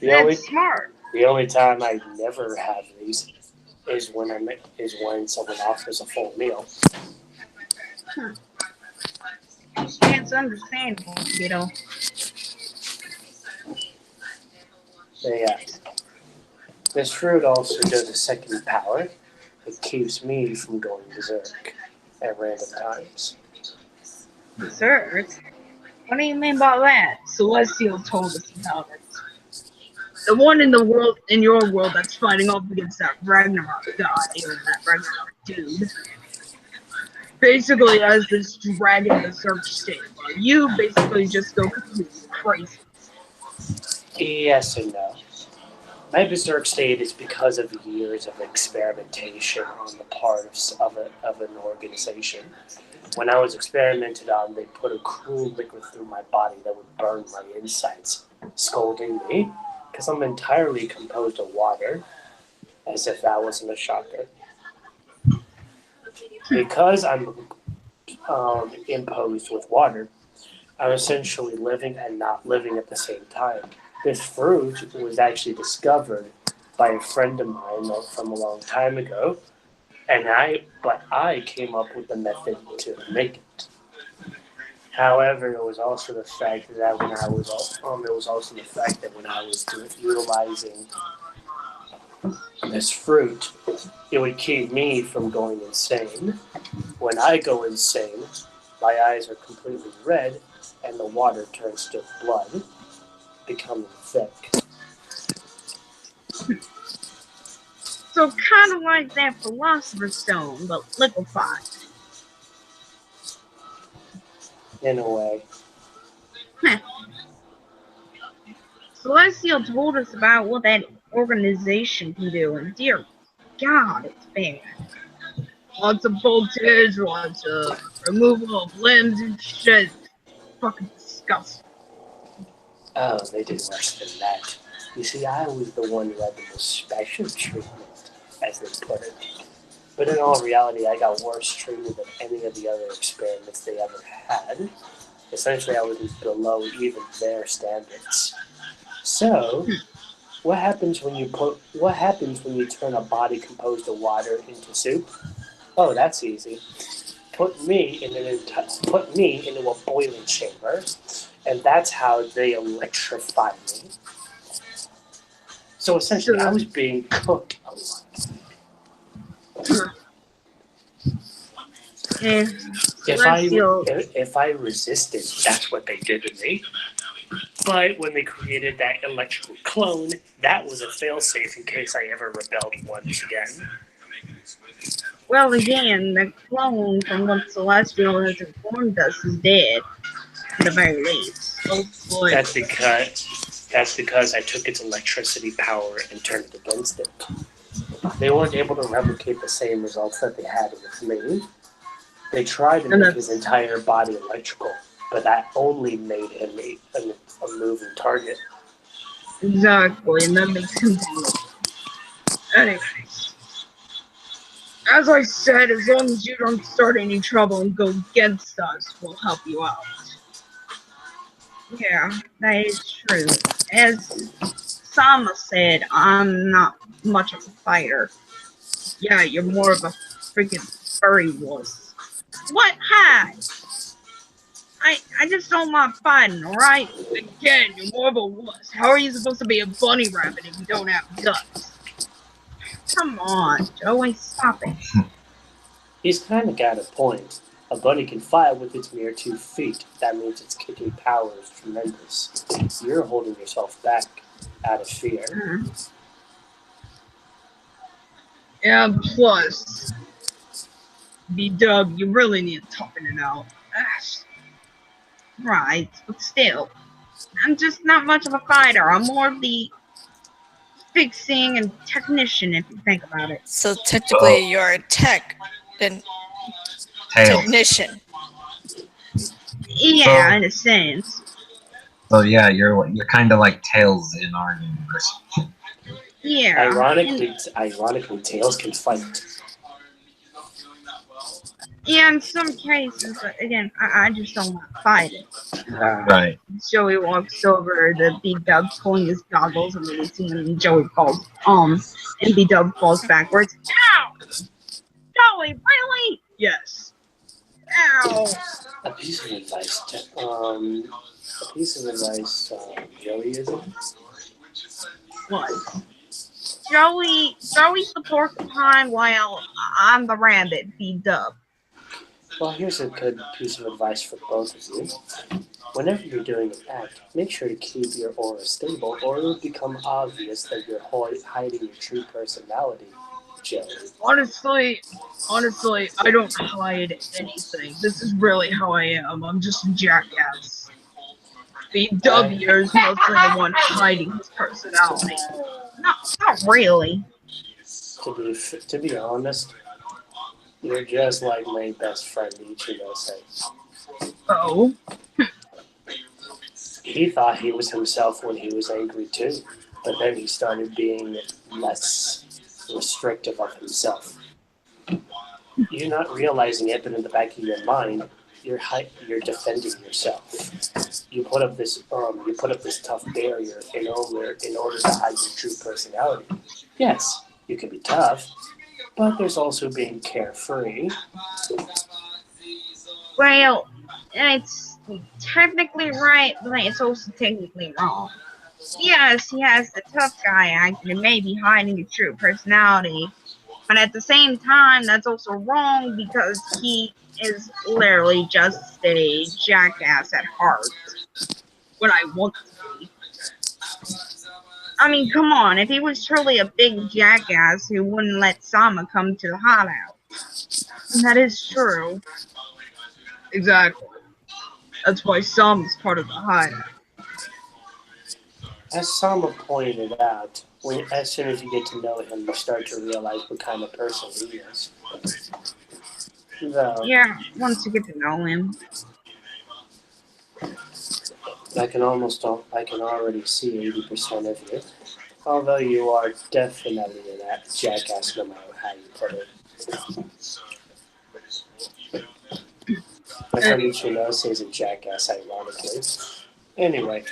S3: That's smart.
S4: The only time I never have these is when someone offers a full meal.
S3: It's understandable, kiddo.
S4: So yeah. This fruit also does a second power. It keeps me from going berserk at random times.
S3: Berserk? What do you mean by that? Celestial told us about it. The one in the world, in your world, that's fighting off against that Ragnarok guy, or that Ragnarok dude. Basically has this dragon berserk state. You basically just go completely crazy.
S4: Yes and no. My berserk state is because of years of experimentation on the part of an organization. When I was experimented on, they put a cruel liquid through my body that would burn my insides, scolding me because I'm entirely composed of water, as if that wasn't a shocker. Because I'm imposed with water, I'm essentially living and not living at the same time. This fruit was actually discovered by a friend of mine from a long time ago, but I came up with the method to make it. However, it was also the fact that when I was utilizing this fruit, it would keep me from going insane. When I go insane, my eyes are completely red, and the water turns to blood, becoming thick.
S3: So kind of like that Philosopher's Stone, but liquefied.
S4: In a way.
S3: Celestial told us about what that organization can do, and dear God, it's bad. Lots of voltage, lots of removal of limbs and shit. Fucking disgusting.
S4: Oh, they did worse than that. You see, I was the one who had the most special treatment, as they put it. But in all reality, I got worse treatment than any of the other experiments they ever had. Essentially, I was below even their standards. So, what happens when you turn a body composed of water into soup? Oh, that's easy. Put me into a boiling chamber, and that's how they electrify me. So essentially, I was being cooked a lot. If I resisted, that's what they did to me. But when they created that electrical clone, that was a failsafe in case I ever rebelled once again.
S3: Well, again, the clone from what Celestial has informed us is dead, at the very least. Hopefully.
S4: That's because I took its electricity power and turned it against it. They weren't able to replicate the same results that they had with me. They tried to make his entire body electrical, but that only made him a moving target.
S3: Exactly, and that makes him vulnerable. Anyways, as I said, as long as you don't start any trouble and go against us, we'll help you out. Yeah, that is true. As Sama said, I'm not much of a fighter. Yeah, you're more of a freaking furry wuss. What? Hi! I just don't mind fighting, alright? Again, you're more of a wuss. How are you supposed to be a bunny rabbit if you don't have guts? Come on, Joey, stop it.
S4: He's kind of got a point. A bunny can fly with its mere 2 feet. That means its kicking power is tremendous. You're holding yourself back out of fear.
S3: Yeah, plus, B-Dub, you really need to toughen it out. Right, but still, I'm just not much of a fighter. I'm more of the fixing and technician, if you think about it.
S2: So technically, you're a tech and technician.
S3: Yeah,
S1: So-
S3: in a sense.
S1: So yeah, you're kind of like Tails in our universe.
S3: Yeah.
S4: Ironically, Tails can fight.
S3: Yeah, in some cases, but again, I just don't want to fight it.
S1: Right.
S3: Joey walks over to B-Dub pulling his goggles and releasing them, and Joey falls, and B-Dub falls backwards. Ow! Joey, really? Yes. Ow!
S4: A piece of advice, Joey, is it?
S3: What? Joey's the porcupine while I'm the rabbit, B-Dub.
S4: Well, here's a good piece of advice for both of you. Whenever you're doing an act, make sure to keep your aura stable, or it will become obvious that you're hiding your true personality, Joey.
S3: Honestly, I don't hide anything. This is really how I am. I'm just a jackass. B-W is mostly the one hiding his personality. Not really.
S4: To be honest, you're just like my best friend, Ichigo says.
S3: Oh?
S4: He thought he was himself when he was angry too, but then he started being less restrictive of himself. You're not realizing it, but in the back of your mind, you're defending yourself. You put up this tough barrier in order to hide your true personality. Yes, you can be tough, but there's also being carefree.
S3: Well, it's technically right, but it's also technically wrong. Yes, he has the tough guy act and maybe hiding his true personality, but at the same time, that's also wrong because he is literally just a jackass at heart. What I want to be. I mean, come on, if he was truly a big jackass, he wouldn't let Sama come to the hideout. And that is true. Exactly. That's why Sama's part of the hideout.
S4: As Sama pointed out, as soon as you get to know him, you start to realize what kind of person he is. Though,
S3: Yeah, once you get to know him.
S4: I can already see 80% of you. Although you are definitely an jackass no matter how you put it. My friend Ichino says a jackass ironically. Anyway,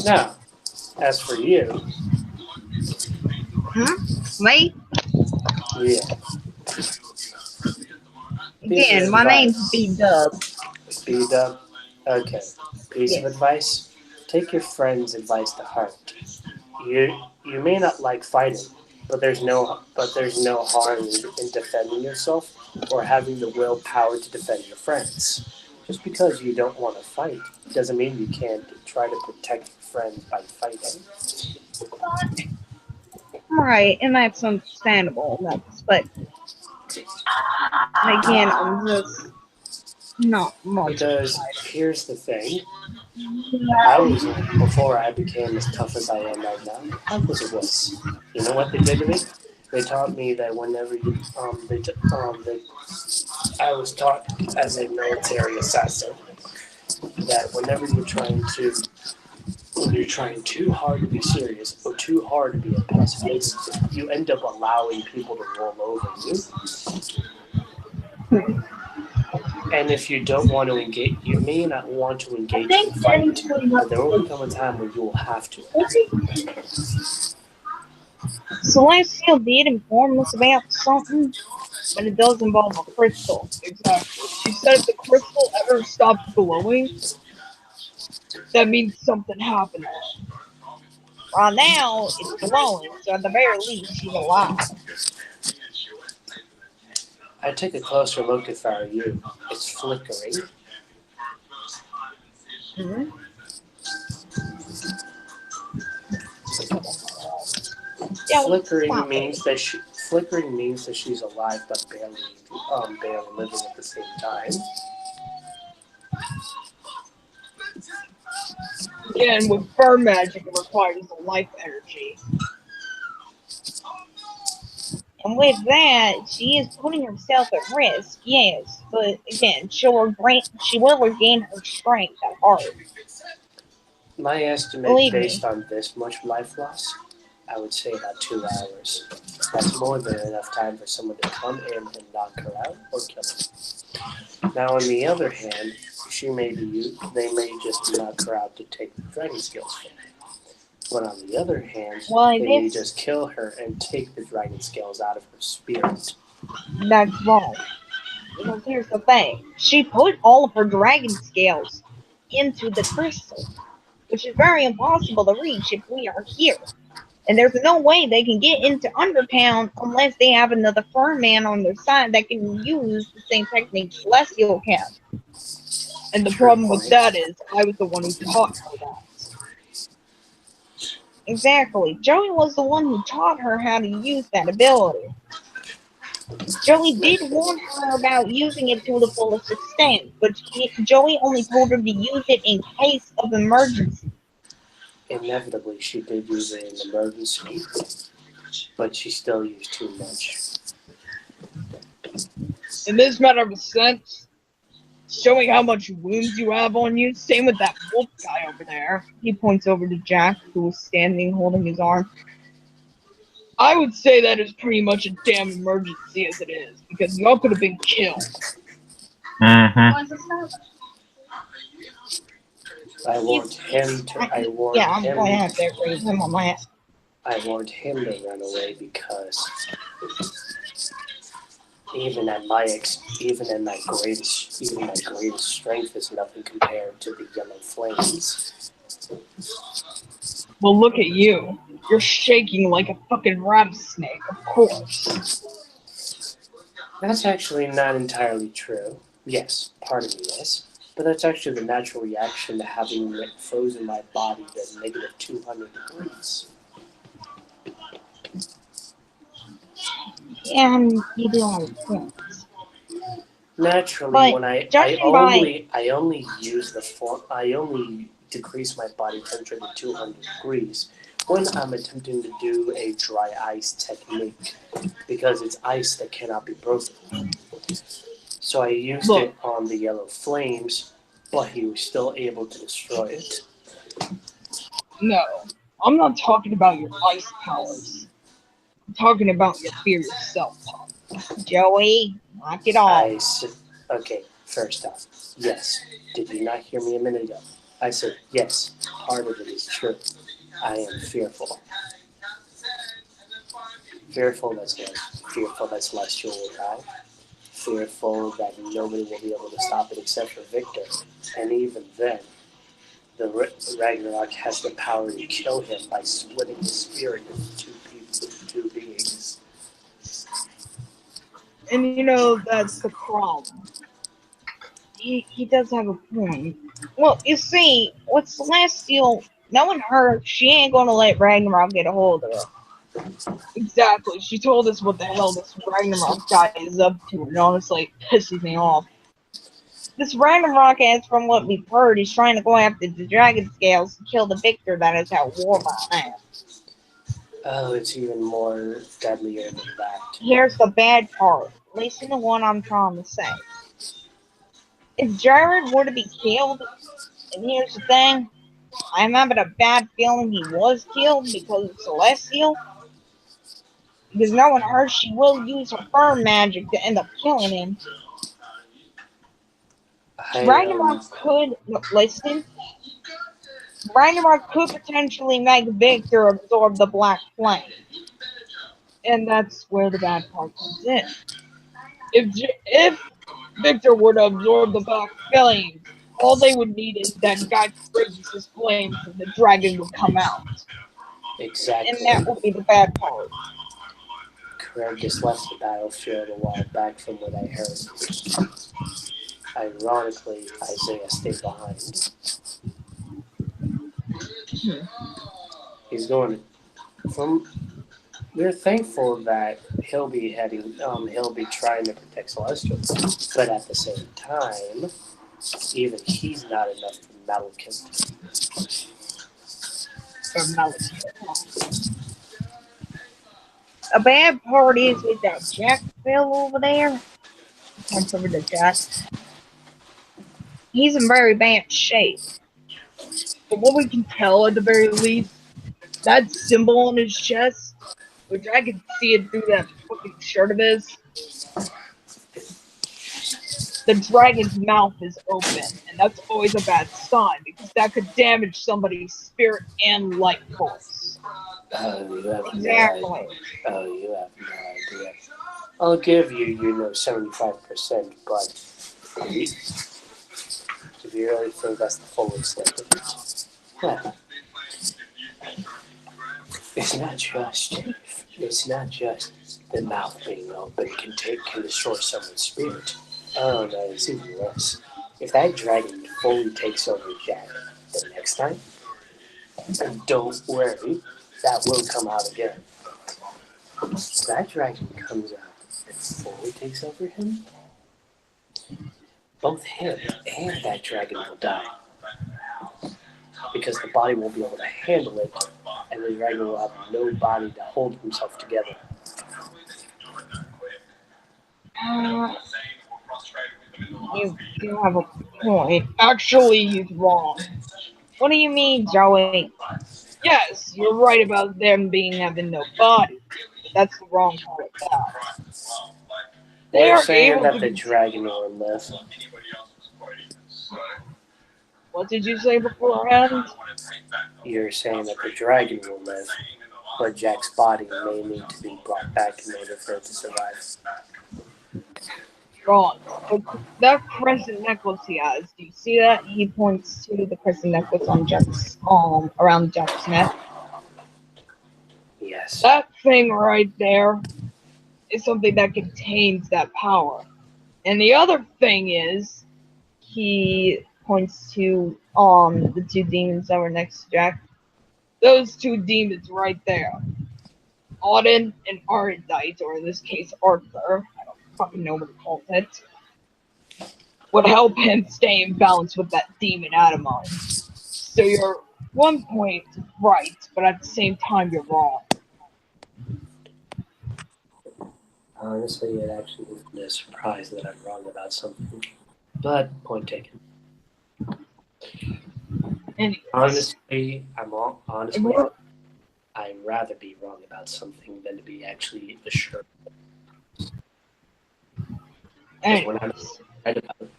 S4: now, as for you...
S3: Wait.
S4: Yeah.
S3: Again, my name's B-Dub.
S4: B-Dub? Okay. Piece of advice? Take your friend's advice to heart. You may not like fighting, but there's no harm in defending yourself or having the willpower to defend your friends. Just because you don't want to fight doesn't mean you can't try to protect your friends by fighting.
S3: Right, and that's understandable. But again, I'm just not much.
S4: Because here's the thing. I was, before I became as tough as I am right now, I was a wuss. You know what they did to me? They taught me that whenever you, I was taught as a military assassin that when you're trying too hard to be serious or too hard to be a pacifist, you end up allowing people to roll over you. And if you don't want to engage, you may not want to engage in the fight, but there will become a time where you will have to.
S3: Celestial did inform us about something, but it does involve a crystal.
S2: Exactly. She said if the crystal ever stopped glowing, that means something happened.
S3: Right now, it's glowing, so at the very least, she's alive.
S4: I'd take a closer look if I were you. It's flickering.
S3: Mm-hmm. Yeah,
S4: Flickering means that she's alive but barely living at the same time.
S2: Again, with fur magic, it requires a life energy.
S3: And with that, she is putting herself at risk, yes, but again, she will regain her strength at heart.
S4: My estimate,
S3: Believe
S4: based
S3: me.
S4: on this much life loss, I would say about 2 hours. That's more than enough time for someone to come in and knock her out or kill her. Now, on the other hand, they may just knock her out to take the dragon skills from her. But on the other hand, they may just kill her and take the dragon scales out of her spirit.
S3: That's wrong. Because here's the thing. She put all of her dragon scales into the crystal, which is very impossible to reach if we are here. And there's no way they can get into Undertown unless they have another fur man on their side that can use the same technique Celestial can.
S2: And the problem with that is, I was the one who taught her that.
S3: Exactly. Joey was the one who taught her how to use that ability. Joey did warn her about using it to the fullest extent, but Joey only told her to use it in case of emergency.
S4: Inevitably, she did use it in emergency, but she still used too much.
S2: In this matter of sense, showing how much wounds you have on you, same with that wolf guy over there.
S3: He points over to Jack, who was standing holding his arm.
S2: I would say that is pretty much a damn emergency as it is, because y'all could have been killed.
S1: Mm-hmm.
S4: I warned him to run because even at my greatest strength is nothing compared to the yellow flames.
S2: Well, look at you. You're shaking like a fucking rattlesnake, of course.
S4: That's actually not entirely true. Yes, part of me is. But that's actually the natural reaction to having frozen my body to negative 200 degrees.
S3: And you do have a point.
S4: Naturally,
S3: But
S4: when I only decrease my body temperature to 200 degrees when I'm attempting to do a dry ice technique, because it's ice that cannot be broken. So I used it on the yellow flames, but he was still able to destroy it.
S2: No, I'm not talking about your ice powers. I'm talking about your fear yourself.
S3: Joey, knock it off.
S4: Okay, first off, yes. Did you not hear me a minute ago? I said, yes, part of it is true. I am fearful. Fearful that Celestial will die. Fearful that nobody will be able to stop it except for Victor. And even then, the Ragnarok has the power to kill him by splitting his spirit into two beings.
S2: And you know, that's the problem. he does have a point. Well, you see, with Celestial, knowing her, she ain't gonna let Ragnarok get a hold of her. Exactly. She told us what the hell this Ragnarok guy is up to, and honestly, it pisses me off. This Ragnarok, as from what we've heard, is trying to go after the dragon scales to kill the victor that is at war behind.
S4: Oh, it's even more deadlier than that.
S2: Here's the bad part. Listen to what I'm trying to say. If Jared were to be killed, and here's the thing, I'm having a bad feeling he was killed because of Celestial. Because knowing her, she will use her firm magic to end up killing him. Ragnarok could listen. Ragnarok could potentially make Victor absorb the black flame, and that's where the bad part comes in. If Victor were to absorb the black flame, all they would need is that guy to release his flames, and the dragon would come out.
S4: Exactly.
S2: And that would be the bad part.
S4: Craig just left the battlefield a while back from what I heard. Ironically, Isaiah stayed behind. He's going from. We're thankful that he'll be trying to protect Celestial, but at the same time, even he's not enough for Malekith.
S2: A bad part is with that Jack Bill over there. Points over to Jack. He's in very bad shape. But what we can tell at the very least, that symbol on his chest, which I can see it through that fucking shirt of his, the dragon's mouth is open, and that's always a bad sign because that could damage somebody's spirit and life force.
S4: You have
S2: Exactly.
S4: no idea. Oh, you have no idea. I'll give you, 75%, but if you really think that's the full extent of it, yeah. It's not just the mouth being open can destroy someone's spirit. Oh no, it's even worse. If that dragon fully takes over Jack the next time, don't worry, that will come out again. If that dragon comes out and fully takes over him, both him and that dragon will die. Because the body won't be able to handle it, and the dragon will have no body to hold himself together.
S2: You have a point. Actually, he's wrong. What do you mean, Joey? Yes, you're right about them having no body. But that's the wrong part of that.
S4: They're saying that the dragon will live.
S2: What did you say beforehand?
S4: You're saying that the dragon will live, but Jack's body may need to be brought back in order for it to survive.
S2: Wrong. But that crescent necklace he has, do you see that? He points to the crescent necklace on Jack's around Jack's neck.
S4: Yes.
S2: That thing right there is something that contains that power. And the other thing is, he points to the two demons that were next to Jack. Those two demons right there. Auden and Ardite, or in this case Arthur, I don't fucking know what he called it, would help him stay in balance with that demon Adamon. So you're 1 point right, but at the same time you're wrong.
S4: Honestly, it actually isn't a surprise that I'm wrong about something. But, point taken.
S2: Anyways,
S4: Honestly, I'd rather be wrong about something than to be actually assured.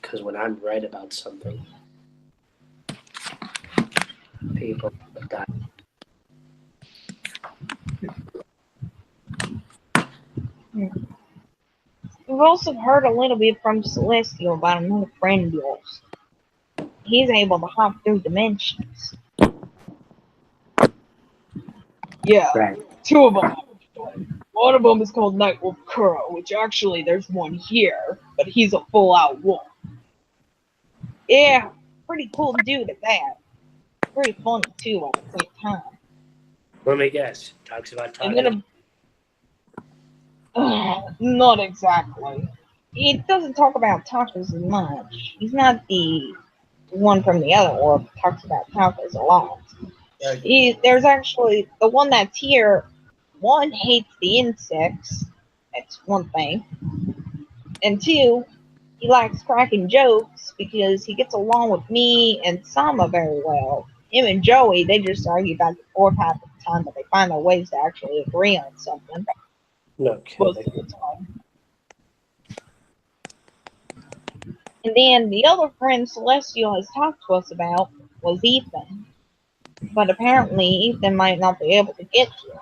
S4: Because when I'm right about something, people die.
S2: We've also heard a little bit from Celestial about another friend of yours. He's able to hop through dimensions. Yeah,
S4: Right.
S2: two of them. One of them is called Nightwolf Kuro, which actually there's one here, but he's a full-out wolf. Yeah, pretty cool dude at that. Pretty funny too at the same time.
S4: Let me guess. Talks about
S2: And
S4: tacos.
S2: then, not exactly. He doesn't talk about tacos as much. He's not the one from the other orb that talks about tacos a lot. There's actually the one that's here. One hates the insects. That's one thing. And two, he likes cracking jokes because he gets along with me and Sama very well. Him and Joey, they just argue back and forth half the time, but they find their ways to actually agree on something
S4: No
S2: most
S4: kidding.
S2: of the time. And then the other friend Celestial has talked to us about was Ethan. But apparently Ethan might not be able to get to it.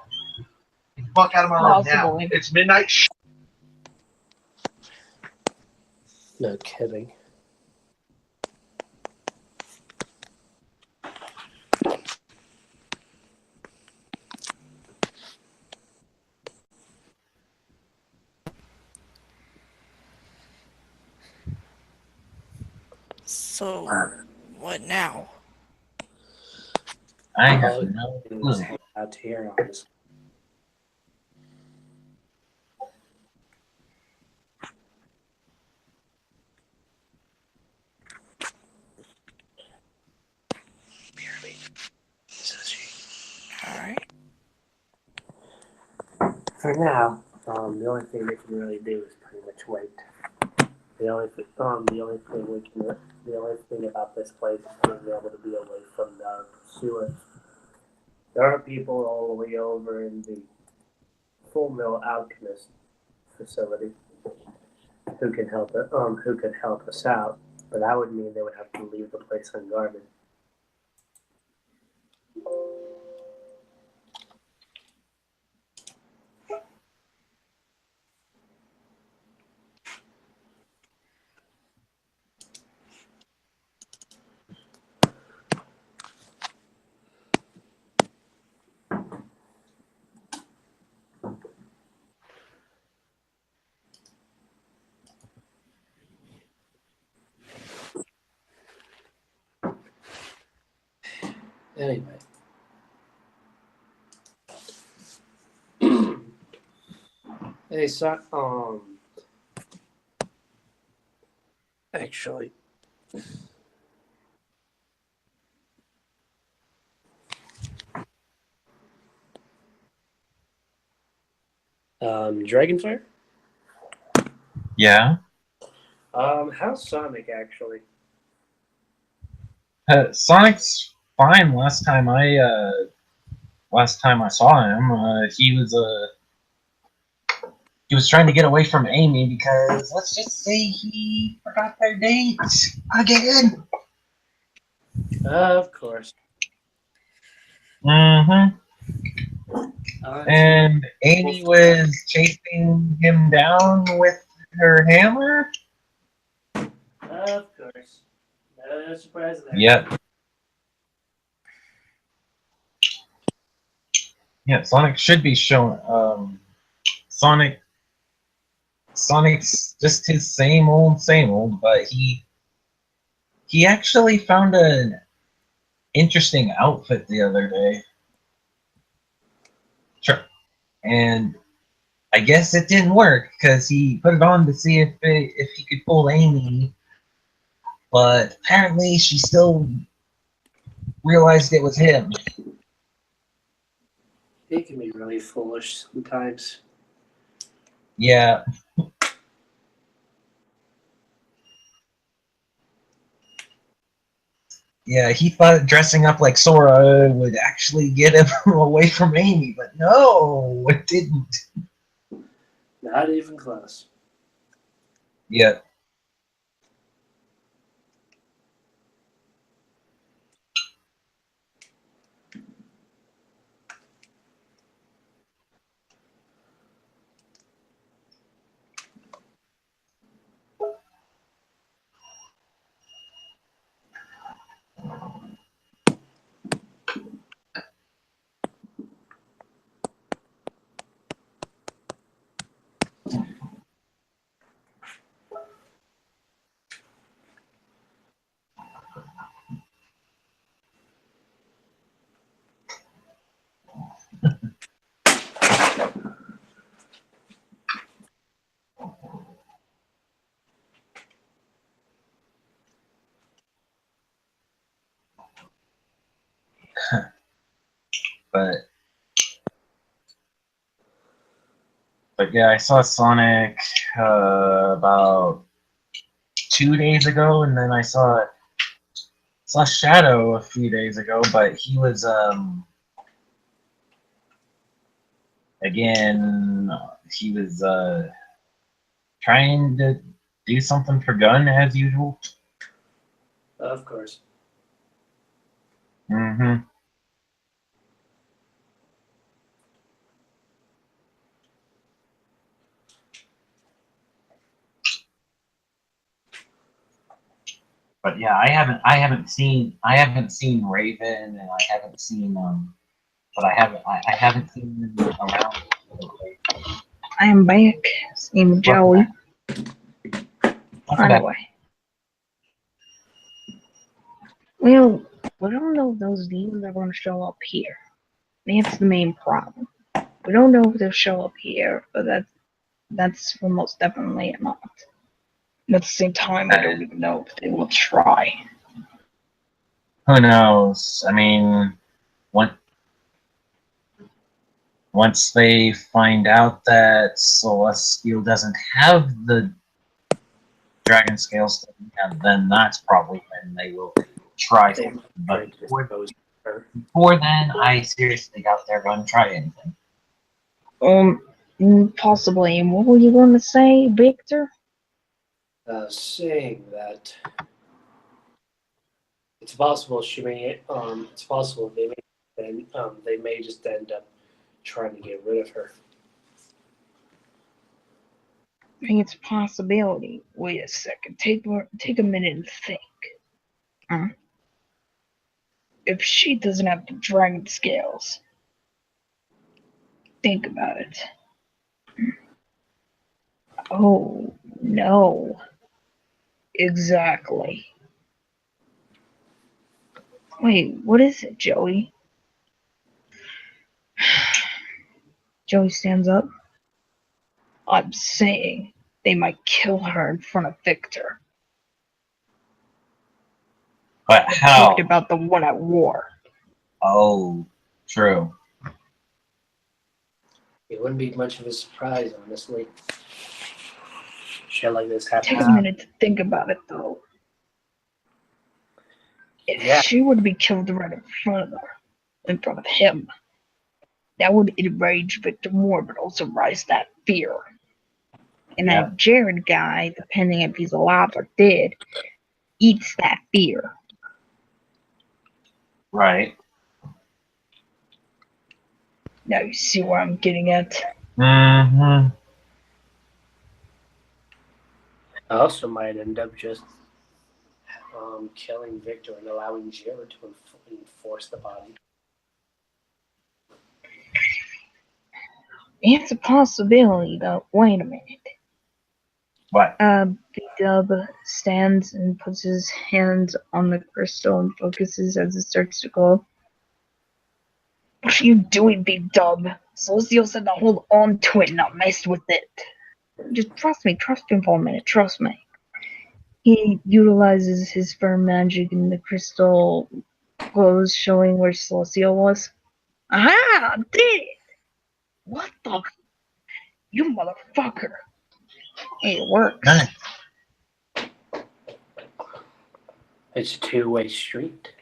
S6: Fuck out of my room now.
S2: Possibly.
S6: It's midnight.
S4: No kidding.
S7: So, what now?
S1: I have no clue.
S4: Out here, honestly.
S7: Alright.
S4: For now, the only thing we can really do is pretty much wait. The only thing about this place is being able to be away from the sewers. There are people all the way over in the Full Mill Alchemist facility who can help us out, but that would mean they would have to leave the place unguarded. Anyway. Hey, so, actually, Dragonfire?
S1: Yeah.
S4: How's Sonic actually?
S1: Sonic's fine. Last time I saw him, he was trying to get away from Amy because let's just say he forgot their date again.
S4: Of course.
S1: Mm-hmm. And Amy was chasing him down with her hammer.
S4: Of course. No surprise there.
S1: Yep. Yeah, Sonic should be showing. Sonic's just his same old, but he actually found an interesting outfit the other day. Sure. And I guess it didn't work because he put it on to see if he could fool Amy, but apparently she still realized it was him.
S4: He can be really foolish sometimes.
S1: Yeah. Yeah, he thought dressing up like Sora would actually get him away from Amy, but no, it didn't.
S4: Not even close.
S1: Yeah. but yeah, I saw Sonic about 2 days ago, and then I saw Shadow a few days ago, but he was again he was trying to do something for Gun as usual.
S4: Of course.
S1: Mm-hmm. But yeah, I haven't seen Raven, and I haven't seen but I haven't seen them around lately.
S3: I am back. Same Joey.
S1: What's
S3: On the
S1: that?
S3: way. Well, we don't know if those demons are going to show up here. That's the main problem. We don't know if they'll show up here, but that's almost definitely not. And at the same time, I don't even know if they will try.
S1: Who knows? I mean, once they find out that Celestial doesn't have the dragon scales, then that's probably when they will try
S4: They
S1: something.
S4: try
S1: But
S4: to dispose of her.
S1: before then, I seriously doubt they're going to try anything.
S3: Possibly. What were you going to say, Victor?
S4: Saying that it's possible she may, it's possible they may just end up trying to get rid of her.
S3: I think it's a possibility. Wait a second. Take a minute and think. If she doesn't have the dragon scales, think about it. Oh, no. Exactly. Wait, what is it, Joey? Joey stands up. I'm saying they might kill her in front of Victor.
S1: But
S3: I'm
S1: how?
S3: talking about the one at war.
S1: Oh, true.
S4: It wouldn't be much of a surprise, honestly. Shit like this happens.
S3: Take a minute to think about it, though. If
S4: Yeah.
S3: she were to be killed right in front of him, that would enrage Victor more, but also rise that fear. And
S1: Yeah.
S3: that Jared guy, depending if he's alive or dead, eats that fear.
S1: Right.
S3: Now you see where I'm getting at.
S1: Mm-hmm.
S4: I also might end up just killing Victor and allowing Jared to enforce the body.
S3: It's a possibility, though. Wait a minute.
S1: What?
S3: B-Dub stands and puts his hand on the crystal and focuses as it starts to glow. What are you doing, B-Dub? Celestial said to hold on to it, not mess with it. Just trust me for a minute, trust me. He utilizes his firm magic and the crystal glows, showing where Celestial was. Aha! I did it! What the? You motherfucker! Hey, it works.
S1: Nice.
S4: It's a two-way street.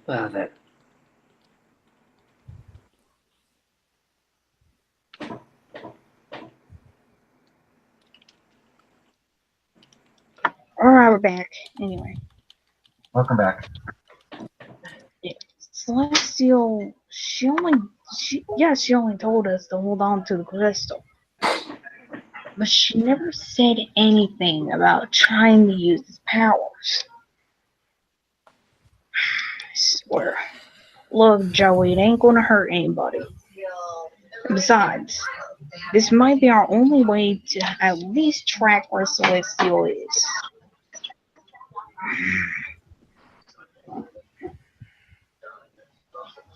S4: Well then.
S3: Alright, we're back. Anyway.
S1: Welcome back.
S3: Celestial, she only told us to hold on to the crystal. But she never said anything about trying to use his powers. I swear. Look, Joey, it ain't gonna hurt anybody. Besides, this might be our only way to at least track where Celestial is.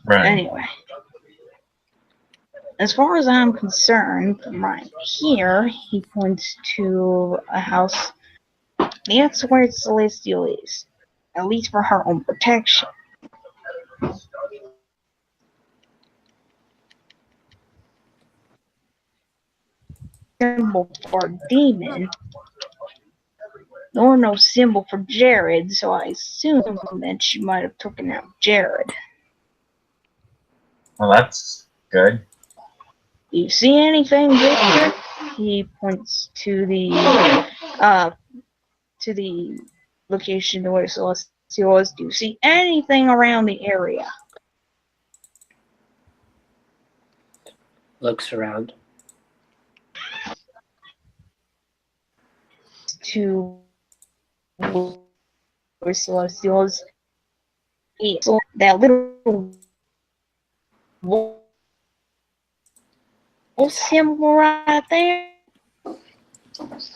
S1: Right.
S3: Anyway. As far as I'm concerned, from right here, he points to a house. That's where Celestial is. At least for her own protection. Symbol for a demon, nor no symbol for Jared, so I assume that she might have taken out Jared.
S1: Well, that's good.
S3: Do you see anything, Victor? He points to the location where Celestial is. Do you see anything around the area?
S4: Looks around.
S3: To where Celestial is. That little wolf symbol right there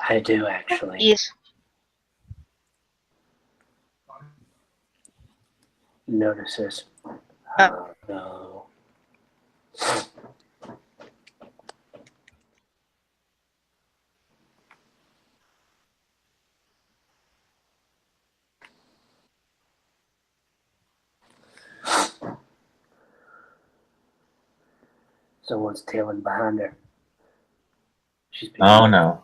S4: I do actually.
S3: is
S4: Notices. Oh no. Someone's tailing behind her. She's being
S1: Oh no.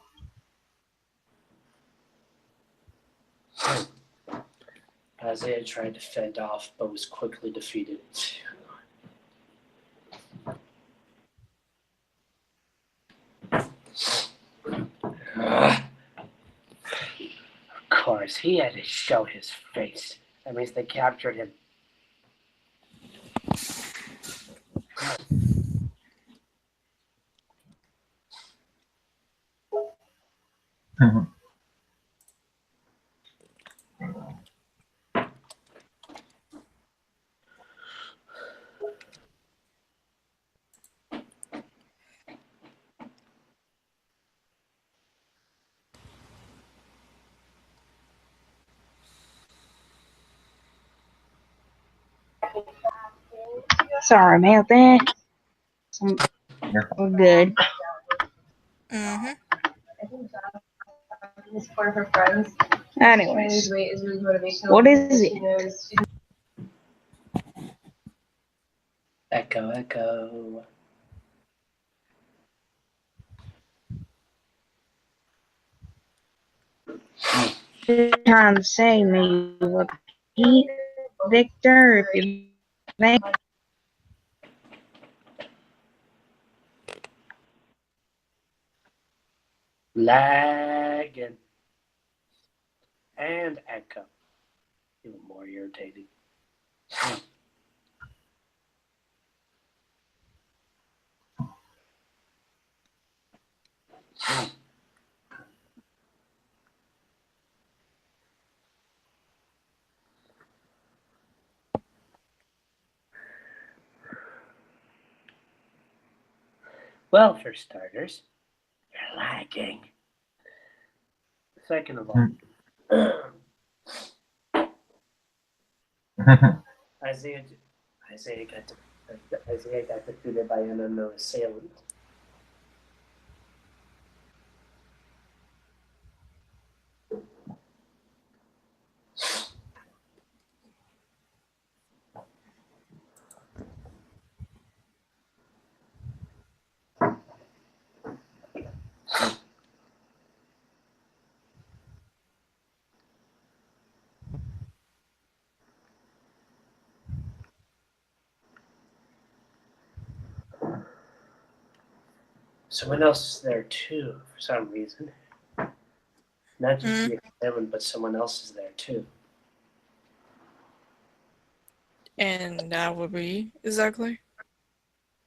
S4: Isaiah tried to fend off, but was quickly defeated. Of course, he had to show his face. That means they captured him.
S3: sorry about that. We're good.
S7: Mm-hmm.
S5: It's part of her friends.
S3: Anyways,
S5: Is really motivational.
S3: what is it?
S4: Echo, echo.
S3: Trying to say maybe repeat, Victor, if you think.
S4: Lagging. And echo. Even more irritating. Well, for starters, you're lagging. Second of all, Isaiah got defeated by an unknown assailant. Someone else is there too, for some reason. Not just the experiment, but someone else is there too.
S7: And that would be exactly?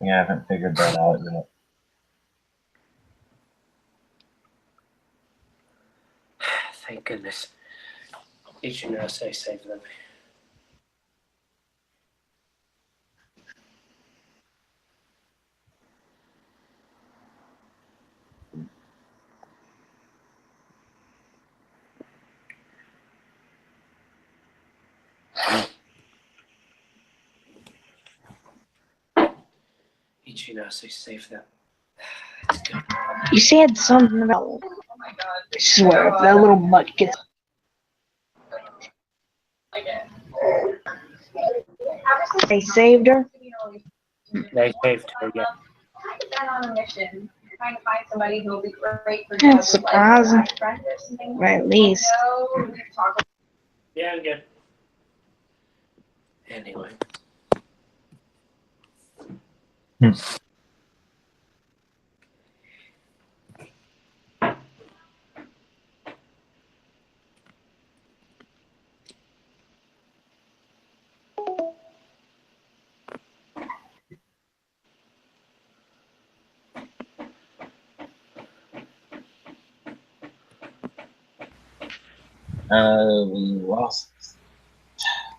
S1: We haven't figured that out yet.
S4: Thank goodness. Ichinose saved them. Ichinose saved them. That's good.
S2: You said something about. I swear, if that little mutt gets. They saved her.
S4: They saved her, yeah.
S5: Been on a mission, trying to find somebody who will be great for
S2: That's surprising.
S5: friend or something.
S2: Or at least.
S5: So we talked.
S4: Yeah, I'm good. Anyway.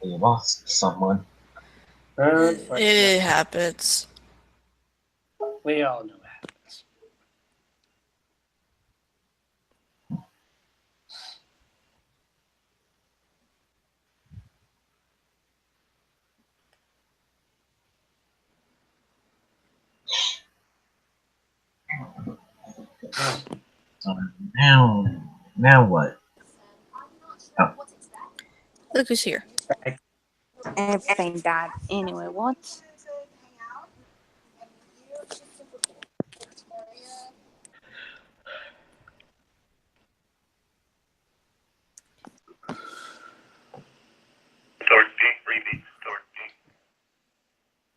S1: We lost someone.
S7: It happens.
S4: We all know what happens.
S1: Now what? Oh.
S7: Look who's here.
S6: Everything died. Anyway, what?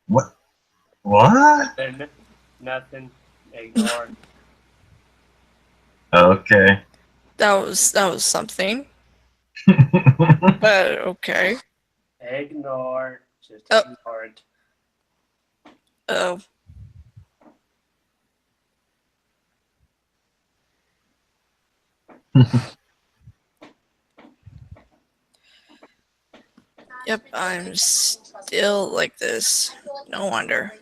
S1: What? What?
S4: Nothing. Ignore.
S1: Okay.
S7: That was something. But okay.
S4: Ignore. Just
S7: Oh.
S4: ignore it.
S7: Oh. Yep, I'm still like this. No wonder.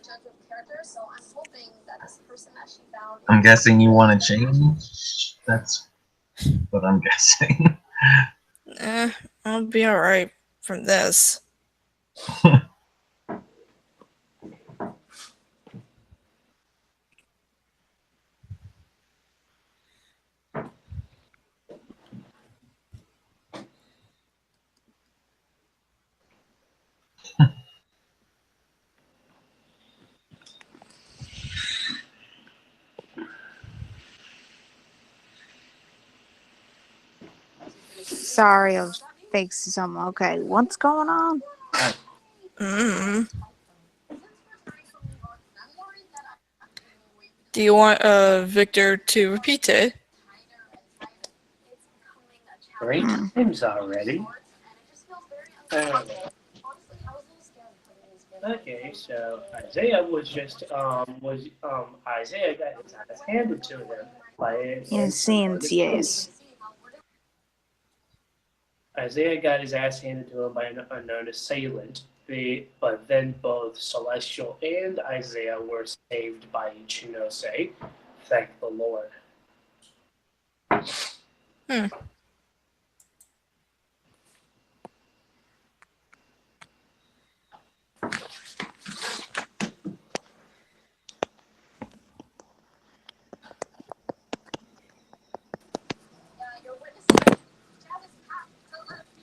S1: I'm guessing you want to change? That's what I'm guessing.
S7: I'll be alright from this.
S6: Sorry, I was fixing something. Okay, what's going on?
S7: Do you want Victor to repeat it?
S4: 3 times already. Okay, so Isaiah was just Isaiah got his ass handed to him by
S6: It seems, yes.
S4: Isaiah got his ass handed to him by an unknown assailant. But then both Celestial and Isaiah were saved by Ichinose. Thank the Lord.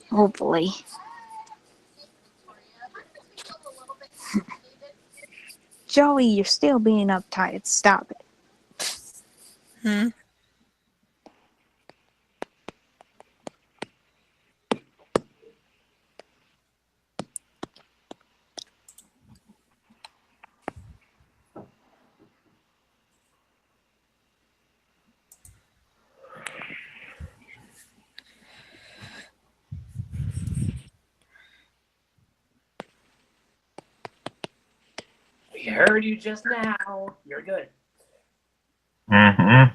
S6: Hopefully. Joey, you're still being uptight. Stop it.
S4: heard you just now. You're good.
S1: Mm-hmm.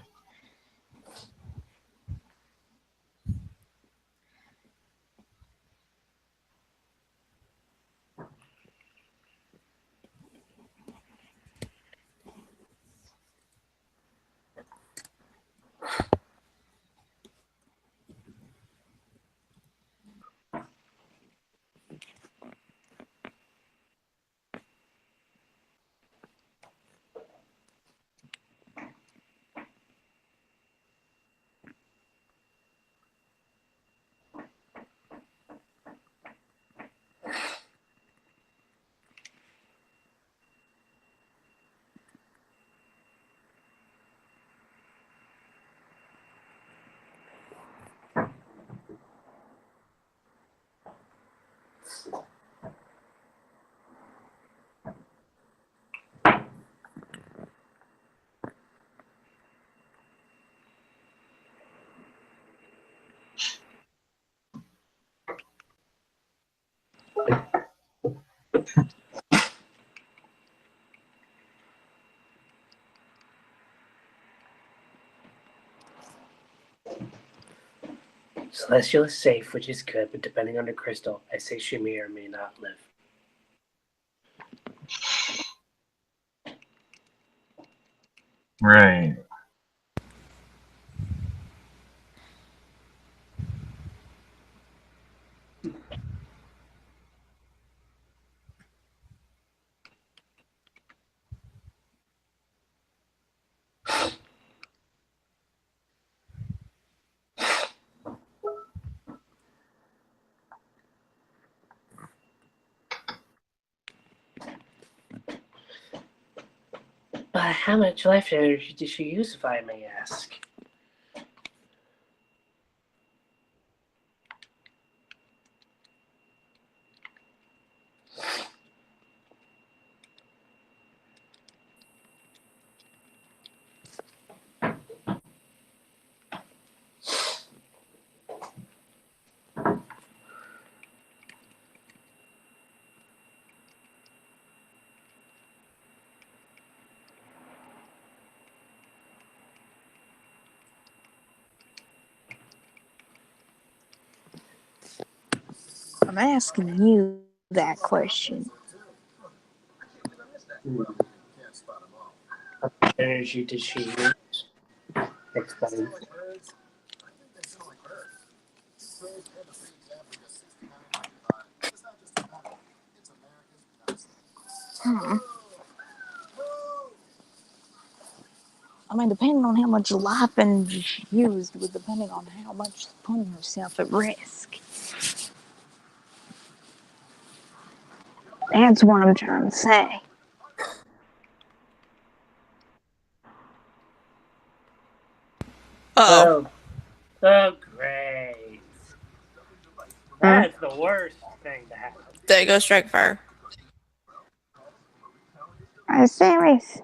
S4: Celestial is safe, which is good, but depending on the crystal, I say she may or may not live.
S1: Right.
S4: But how much life energy did she use, if I may ask?
S6: I'm asking you that question.
S4: How much energy did she use? Explain.
S6: I mean, depending on how much life energy she used, was depending on how much putting herself at risk. That's what I'm trying to say.
S7: Oh,
S4: Oh, great. That's the worst thing to happen.
S7: there you go, strike fire.
S6: I'm serious.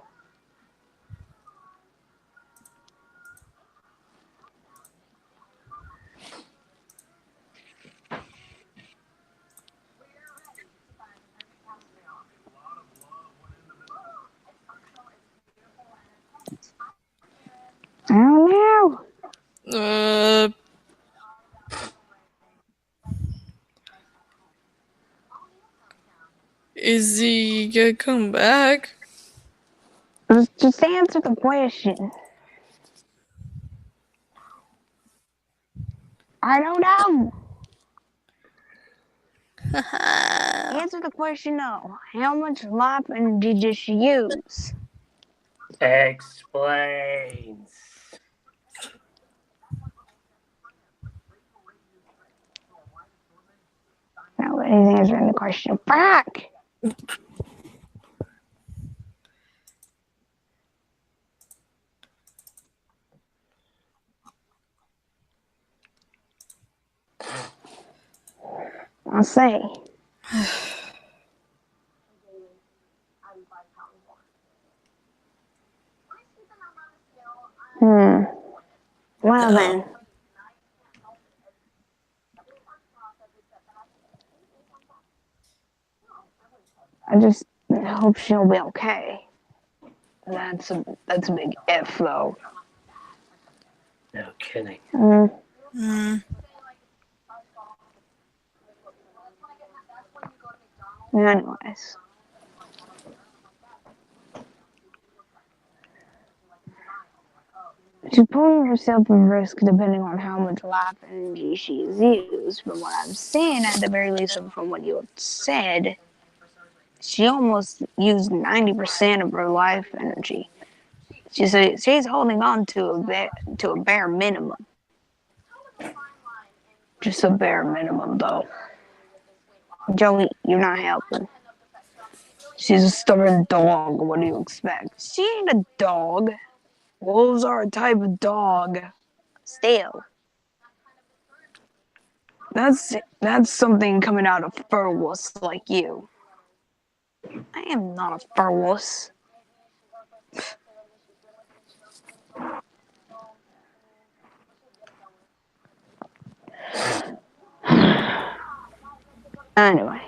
S6: I don't know.
S7: Is he gonna come back?
S6: Just answer the question. I don't know. Answer the question though. How much life energy did she use?
S4: Explains.
S6: Nobody's answering the question back. I'll say. Well then. I just I hope she'll be okay. That's a big if though.
S4: No kidding.
S7: Hmm.
S6: Anyways. She's putting herself at risk depending on how much life energy she's used. From what I'm seeing, at the very least, from what you have said, she almost used 90% of her life energy. She's holding on to a bare minimum. Just a bare minimum, though. Joey, you're not helping. She's a stubborn dog. What do you expect? She ain't a dog. Wolves are a type of dog. Still. That's something coming out of fur wuss like you. I am not a fur wuss. Anyway.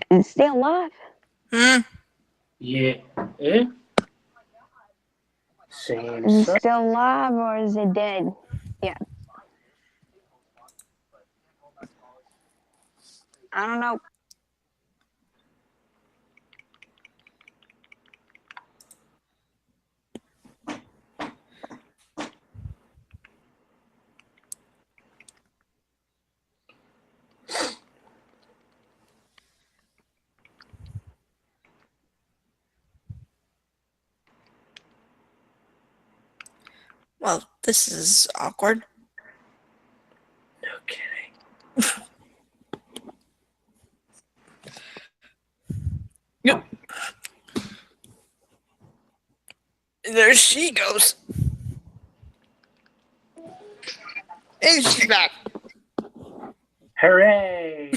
S6: Is it still alive?
S7: Hmm.
S4: Yeah. Eh? Same
S6: Is it
S4: sir.
S6: still alive or is it dead? Yeah. I don't know.
S7: Well, this is awkward.
S4: No kidding.
S7: Yep. There she goes. And she's back.
S4: Hooray!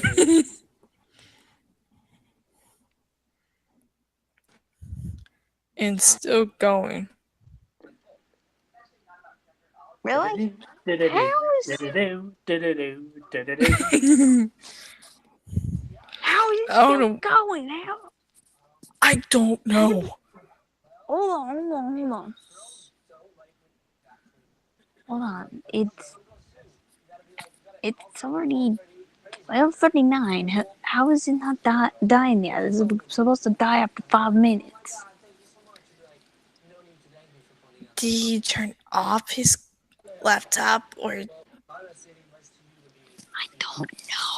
S7: And still going.
S6: Really?
S4: Do-do-do,
S6: How is
S4: do-do-do, do-do-do, do-do-do.
S6: how is it
S7: I don't
S6: still
S7: know.
S6: going? How?
S7: I don't know.
S6: Hold on. Hold on. It's already 12:39. How is it not dying yet? It's supposed to die after 5 minutes.
S7: Did he turn off his laptop or
S6: I don't know.